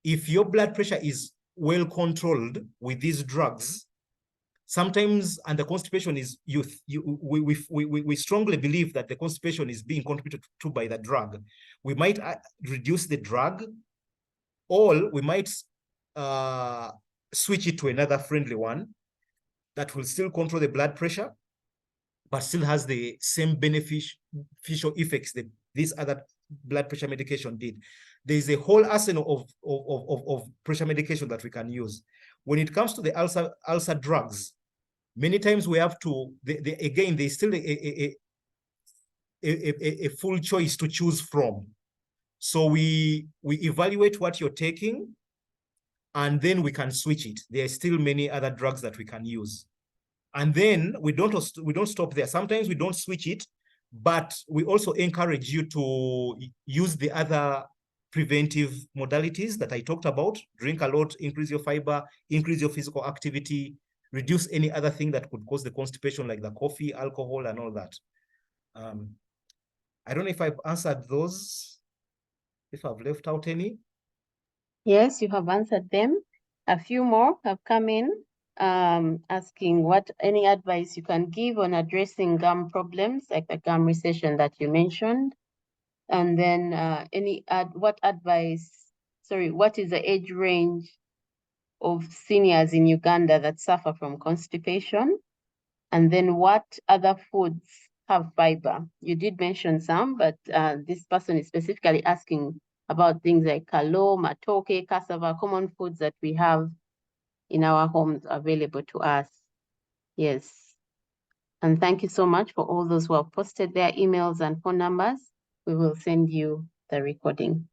If your blood pressure is well controlled with these drugs, sometimes, and the constipation is we strongly believe that the constipation is being contributed to by the drug. We might reduce the drug, or we might switch it to another friendly one that will still control the blood pressure, but still has the same beneficial effects that this other blood pressure medication did. There's a whole arsenal of pressure medication that we can use. When it comes to the ulcer drugs, many times we have to, again, there's still a full choice to choose from. So we evaluate what you're taking, and then we can switch it. There are still many other drugs that we can use. And then we don't stop there. Sometimes we don't switch it, but we also encourage you to use the other preventive modalities that I talked about. Drink a lot, increase your fiber, increase your physical activity, reduce any other thing that could cause the constipation, like the coffee, alcohol, and all that. I don't know if I've answered those, if I've left out any. Yes, you have answered them. A few more have come in, asking what any advice you can give on addressing gum problems, like the gum recession that you mentioned. And then what is the age range of seniors in Uganda that suffer from constipation? And then what other foods have fiber? You did mention some, but this person is specifically asking about things like kalo, matoke, cassava, common foods that we have in our homes available to us. Yes. And thank you so much for all those who have posted their emails and phone numbers. We will send you the recording.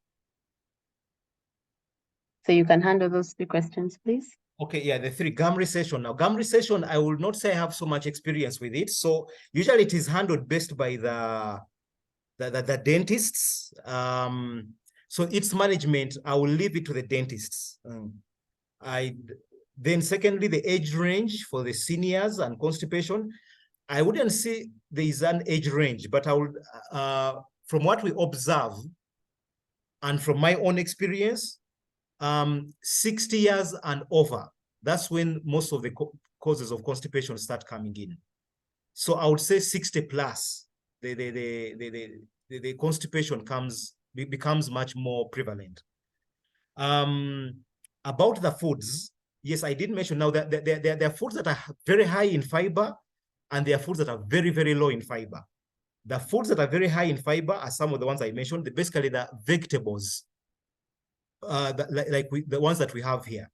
So you can handle those 3 questions, please. Okay, yeah, the 3. Gum recession. Now, gum recession, I will not say I have so much experience with it. So usually it is handled best by the dentists. So its management, I will leave it to the dentists. Then secondly, the age range for the seniors and constipation, I wouldn't say there is an age range, but I would, from what we observe and from my own experience, 60 years and over, that's when most of the causes of constipation start coming in. So I would say 60 plus, the constipation becomes much more prevalent. About the foods, yes, I did mention now that there are foods that are very high in fiber, and there are foods that are very, very low in fiber. The foods that are very high in fiber are some of the ones I mentioned, basically the vegetables, the ones that we have here.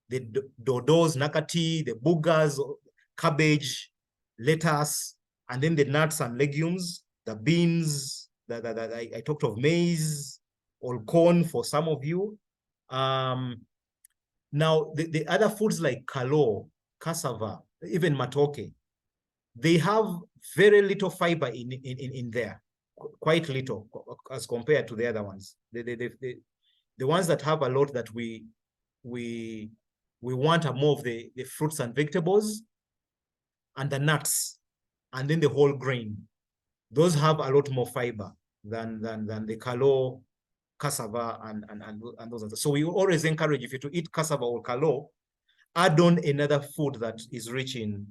The dodos, nakati, the boogers, cabbage, lettuce, and then the nuts and legumes, the beans, I talked of maize or corn for some of you. Now, the other foods like kalo, cassava, even matoke, they have very little fiber in there, quite little as compared to the other ones. The ones that have a lot that we want are more of the fruits and vegetables and the nuts, and then the whole grain. Those have a lot more fiber than the kalo, cassava, and those others. So we always encourage, if you to eat cassava or kalo, add on another food that is rich in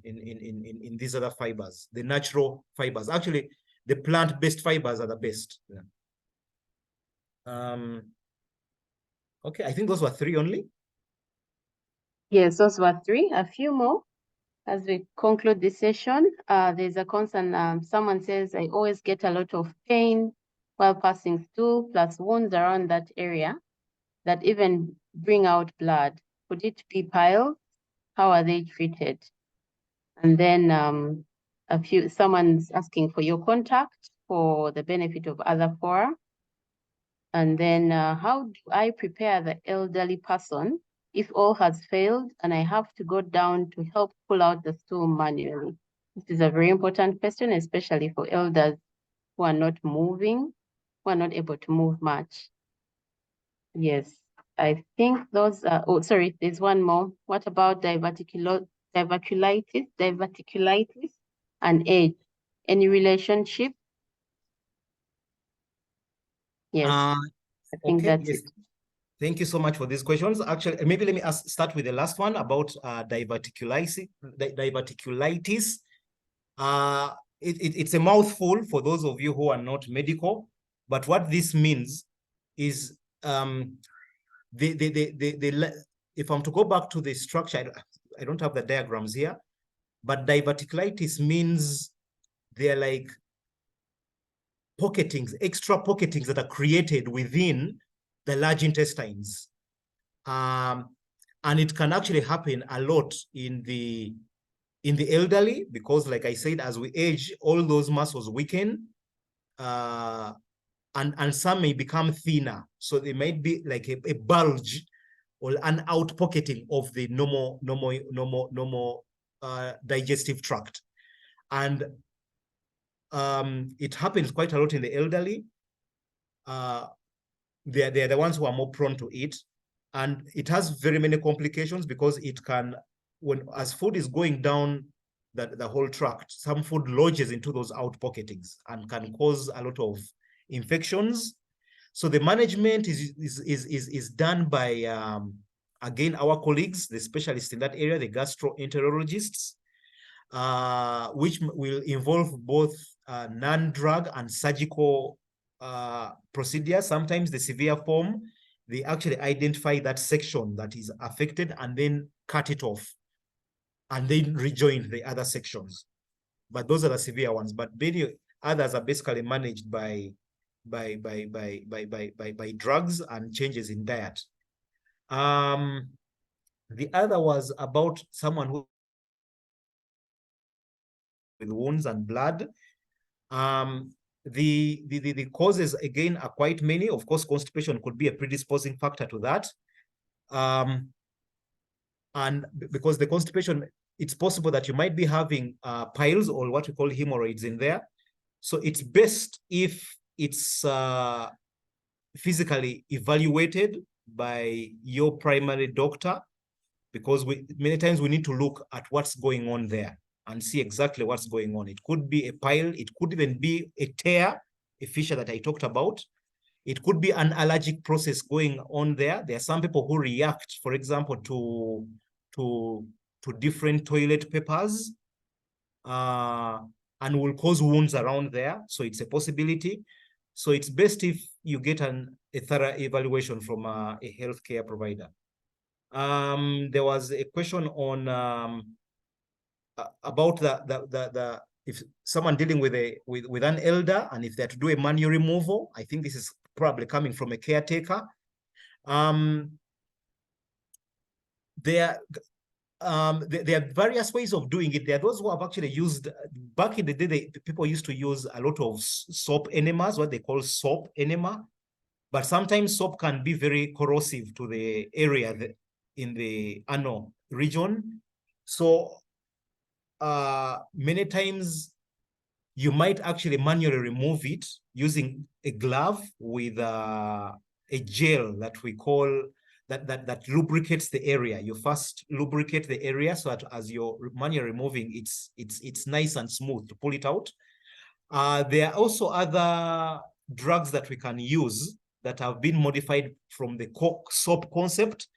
these other fibers, the natural fibers. Actually, the plant-based fibers are the best. Yeah. Okay, I think those were 3 only. Yes, those were 3. A few more as we conclude this session. There's a concern. Someone says, I always get a lot of pain while passing stool, plus wounds around that area that even bring out blood. Could it be piles? How are they treated? And then someone's asking for your contact for the benefit of other fora. And then how do I prepare the elderly person if all has failed and I have to go down to help pull out the stool manually? This is a very important question, especially for elders who are not moving, who are not able to move much. Yes, I think those are, oh, sorry, there's one more. What about diverticulitis and age? Any relationship? Yes, I think okay, that's yes. it. Thank you so much for these questions. Actually, maybe let me start with the last one about diverticulitis. It's a mouthful for those of you who are not medical, but what this means is if I'm to go back to the structure, I don't have the diagrams here, but diverticulitis means they're like pocketings, extra pocketings that are created within the large intestines. And it can actually happen a lot in the elderly, because like I said, as we age, all those muscles weaken, and some may become thinner. So they might be like a bulge or an outpocketing of the normal digestive tract. And it happens quite a lot in the elderly. They're the ones who are more prone to it. And it has very many complications, because it can, as food is going down the whole tract, some food lodges into those outpocketings and can cause a lot of infections. So the management is done by, again, our colleagues, the specialists in that area, the gastroenterologists, which will involve both non-drug and surgical procedures. Sometimes the severe form, they actually identify that section that is affected and then cut it off and then rejoin the other sections. But those are the severe ones. But many others are basically managed by drugs and changes in diet. The other was about someone who with wounds and blood. The causes, again, are quite many. Of course, constipation could be a predisposing factor to that. And because the constipation, it's possible that you might be having piles or what we call hemorrhoids in there. So it's best if it's physically evaluated by your primary doctor, because many times we need to look at what's going on there and see exactly what's going on. It could be a pile, it could even be a tear, a fissure that I talked about. It could be an allergic process going on there. There are some people who react, for example, to different toilet papers, and will cause wounds around there. So it's a possibility. So it's best if you get a thorough evaluation from a healthcare provider. There was a question on about if someone dealing with an elder, and if they're to do a manual removal. I think this is probably coming from a caretaker. There are various ways of doing it. There are those who have actually used, back in the day, people used to use a lot of soap enemas, what they call soap enema. But sometimes soap can be very corrosive to the area in the anal region. So many times you might actually manually remove it using a glove with a gel that we call that lubricates the area. You first lubricate the area so that as you're manually removing, it's nice and smooth to pull it out. There are also other drugs that we can use that have been modified from the soap concept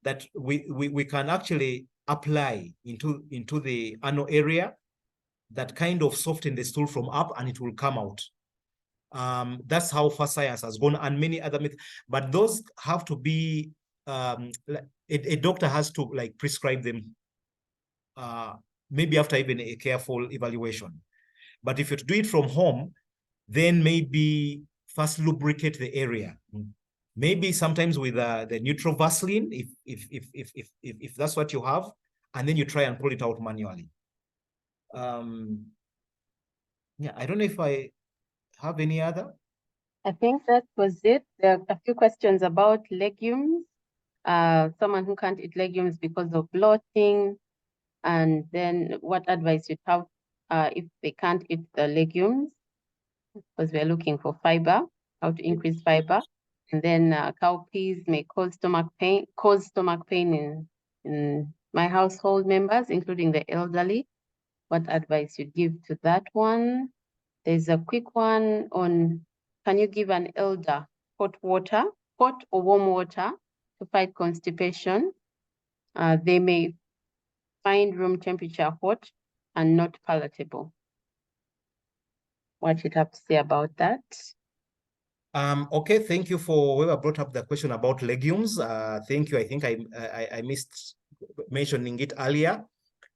that we can actually apply into the anal area, that kind of soften the stool from up, and it will come out. That's how fast science has gone, and many other methods. But those have to be, a doctor has to like prescribe them, maybe after even a careful evaluation. But if you do it from home, then maybe first lubricate the area. Maybe sometimes with the neutral Vaseline, if that's what you have, and then you try and pull it out manually. Yeah, I don't know if I have any other. I think that was it. There are a few questions about legumes. Someone who can't eat legumes because of bloating, and then what advice you'd have if they can't eat the legumes, because we're looking for fiber, how to increase fiber. And then cowpeas may cause stomach pain in my household members, including the elderly. What advice you'd give to that one? There's a quick one on, can you give an elder hot or warm water to fight constipation. They may find room temperature hot and not palatable. What you'd have to say about that? Okay, thank you for whoever brought up the question about legumes. Thank you. I think I missed mentioning it earlier.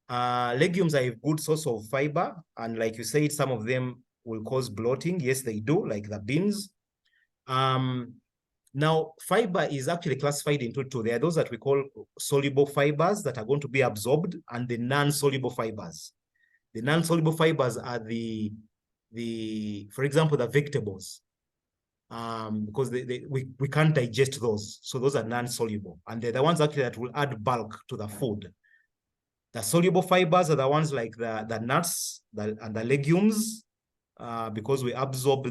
Legumes are a good source of fiber, and like you said, some of them will cause bloating. Yes, they do, like the beans. Now, fiber is actually classified into two. There are those that we call soluble fibers that are going to be absorbed, and the non-soluble fibers. The non-soluble fibers are for example, the vegetables. Because we can't digest those. So those are non-soluble. And they're the ones actually that will add bulk to the food. The soluble fibers are the ones like the nuts and the legumes, because we absorb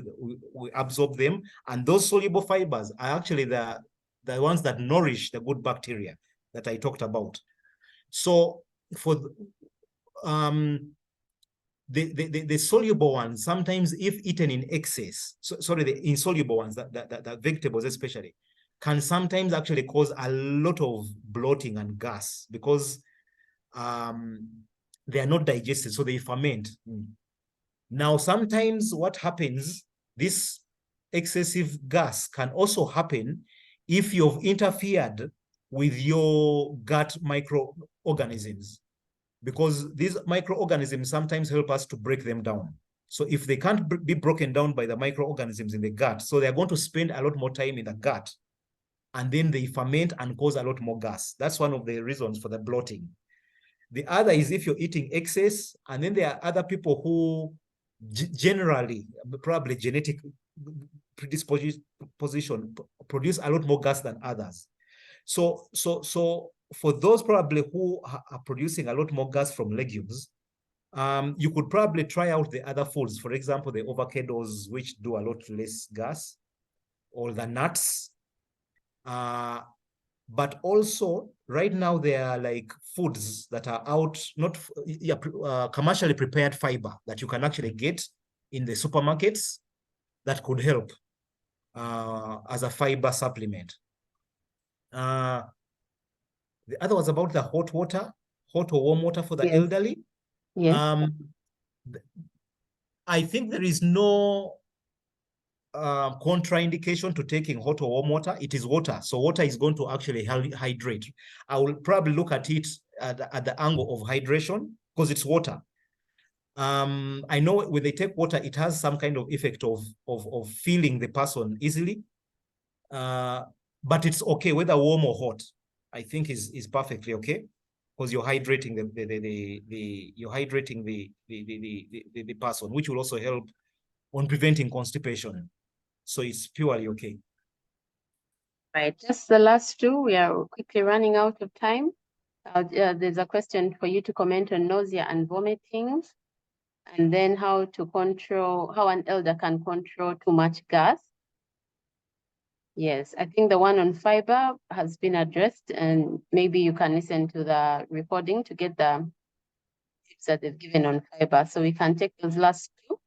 them. And those soluble fibers are actually the ones that nourish the good bacteria that I talked about. So for the soluble ones, sometimes if eaten in excess, the insoluble ones, the vegetables especially, can sometimes actually cause a lot of bloating and gas because they are not digested, so they ferment. Now, sometimes what happens, this excessive gas can also happen if you've interfered with your gut microorganisms, because these microorganisms sometimes help us to break them down. So if they can't be broken down by the microorganisms in the gut, so they're going to spend a lot more time in the gut, and then they ferment and cause a lot more gas. That's one of the reasons for the bloating. The other is if you're eating excess, and then there are other people who generally, probably genetic predisposition, produce a lot more gas than others. So for those probably who are producing a lot more gas from legumes, you could probably try out the other foods. For example, the avocados, which do a lot less gas, or the nuts. But also, right now, there are like foods that are out, not commercially prepared fiber that you can actually get in the supermarkets that could help as a fiber supplement. The other was about the hot or warm water for the elderly. Yes. I think there is no contraindication to taking hot or warm water. It is water, so water is going to actually hydrate. I will probably look at it at the angle of hydration, because it's water. I know when they take water, it has some kind of effect of filling the person easily, but it's okay whether warm or hot. I think is perfectly okay, because you're hydrating the person, which will also help on preventing constipation. So it's purely okay. Right, just the last two. We are quickly running out of time. There's a question for you to comment on nausea and vomiting, and then how an elder can control too much gas. Yes, I think the one on fiber has been addressed, and maybe you can listen to the recording to get the tips that they've given on fiber. So we can take those last two.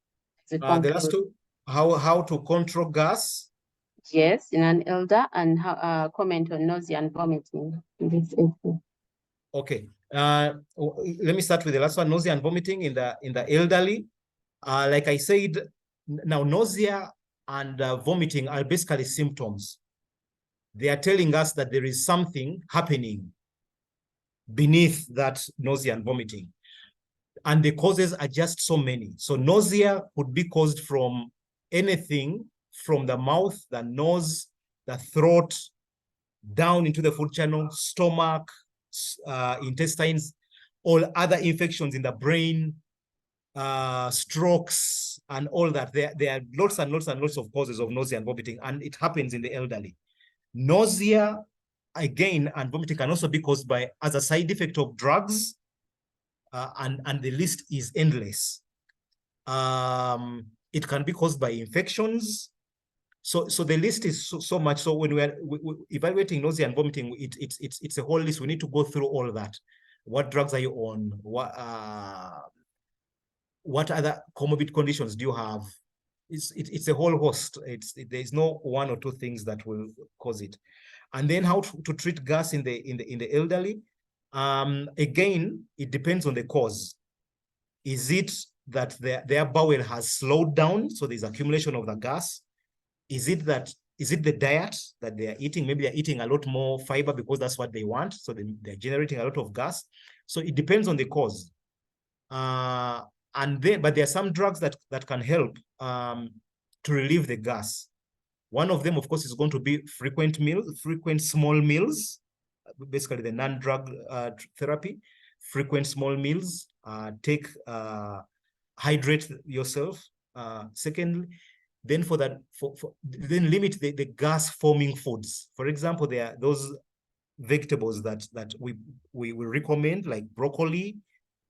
The last two, how to control gas? Yes, in an elder, and how comment on nausea and vomiting in this issue. Okay, let me start with the last one, nausea and vomiting in the elderly. Like I said, now nausea and vomiting are basically symptoms. They are telling us that there is something happening beneath that nausea and vomiting. And the causes are just so many. So nausea could be caused from anything from the mouth, the nose, the throat, down into the food channel, stomach, intestines, all other infections in the brain, strokes, and all that. There are lots and lots and lots of causes of nausea and vomiting, and it happens in the elderly. Nausea, again, and vomiting can also be caused by, as a side effect of drugs, and the list is endless. It can be caused by infections. So the list is so much. So when we are evaluating nausea and vomiting, it's a whole list. We need to go through all of that. What drugs are you on? What other comorbid conditions do you have? it's a whole host. There's no one or two things that will cause it. And then how to treat gas in the elderly. Again, it depends on the cause. Is it that their bowel has slowed down, so there's accumulation of the gas? Is it the diet that they are eating? Maybe they're eating a lot more fiber because that's what they want, so they're generating a lot of gas. So it depends on the cause. But there are some drugs that can help to relieve the gas. One of them, of course, is going to be frequent small meals, basically the non-drug therapy. Frequent small meals, hydrate yourself. Secondly, then then limit the gas forming foods. For example, there are those vegetables that we recommend, like broccoli,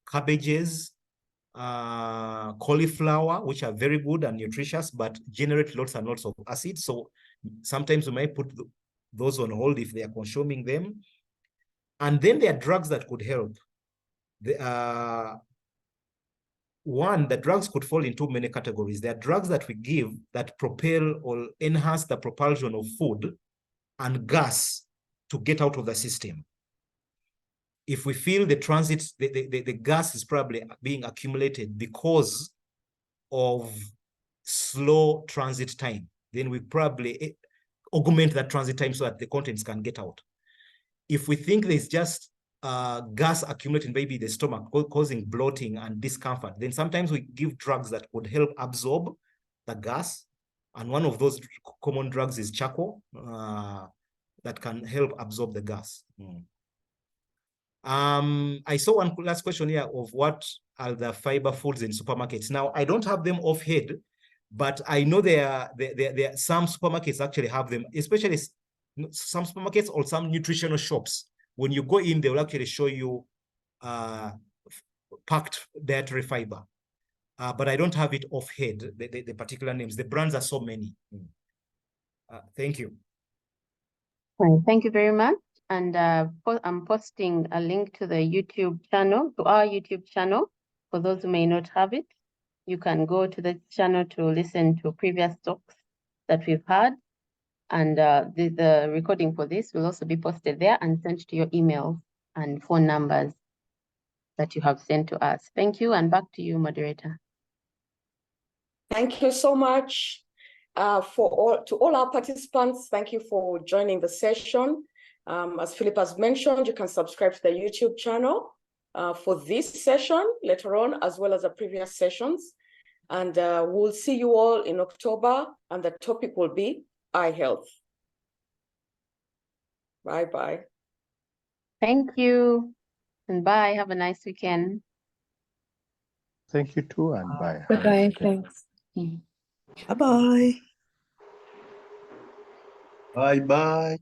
cabbages, cauliflower, which are very good and nutritious, but generate lots and lots of acid. So sometimes we might put those on hold if they are consuming them. And then there are drugs that could help. The drugs could fall into many categories. There are drugs that we give that propel or enhance the propulsion of food and gas to get out of the system. If we feel the transit, the gas is probably being accumulated because of slow transit time, then we probably augment that transit time so that the contents can get out. If we think there's just gas accumulating, maybe the stomach, causing bloating and discomfort, then sometimes we give drugs that would help absorb the gas. And one of those common drugs is charcoal, that can help absorb the gas. I saw one last question here of what are the fiber foods in supermarkets. Now, I don't have them off head, but I know there are some supermarkets actually have them, especially some supermarkets or some nutritional shops. When you go in, they will actually show you packed dietary fiber. But I don't have it off head, the particular names. The brands are so many. Thank you. Right, thank you very much. And I'm posting a link to the YouTube channel, to our YouTube channel. For those who may not have it, you can go to the channel to listen to previous talks that we've had. And the recording for this will also be posted there and sent to your emails and phone numbers that you have sent to us. Thank you, and back to you, moderator. Thank you so much to all our participants. Thank you for joining the session. As Philip has mentioned, you can subscribe to the YouTube channel for this session later on, as well as the previous sessions. And we'll see you all in October, and the topic will be eye health. Bye-bye. Thank you, and bye. Have a nice weekend. Thank you too, and bye. Bye-bye, thanks. Bye-bye. Bye-bye.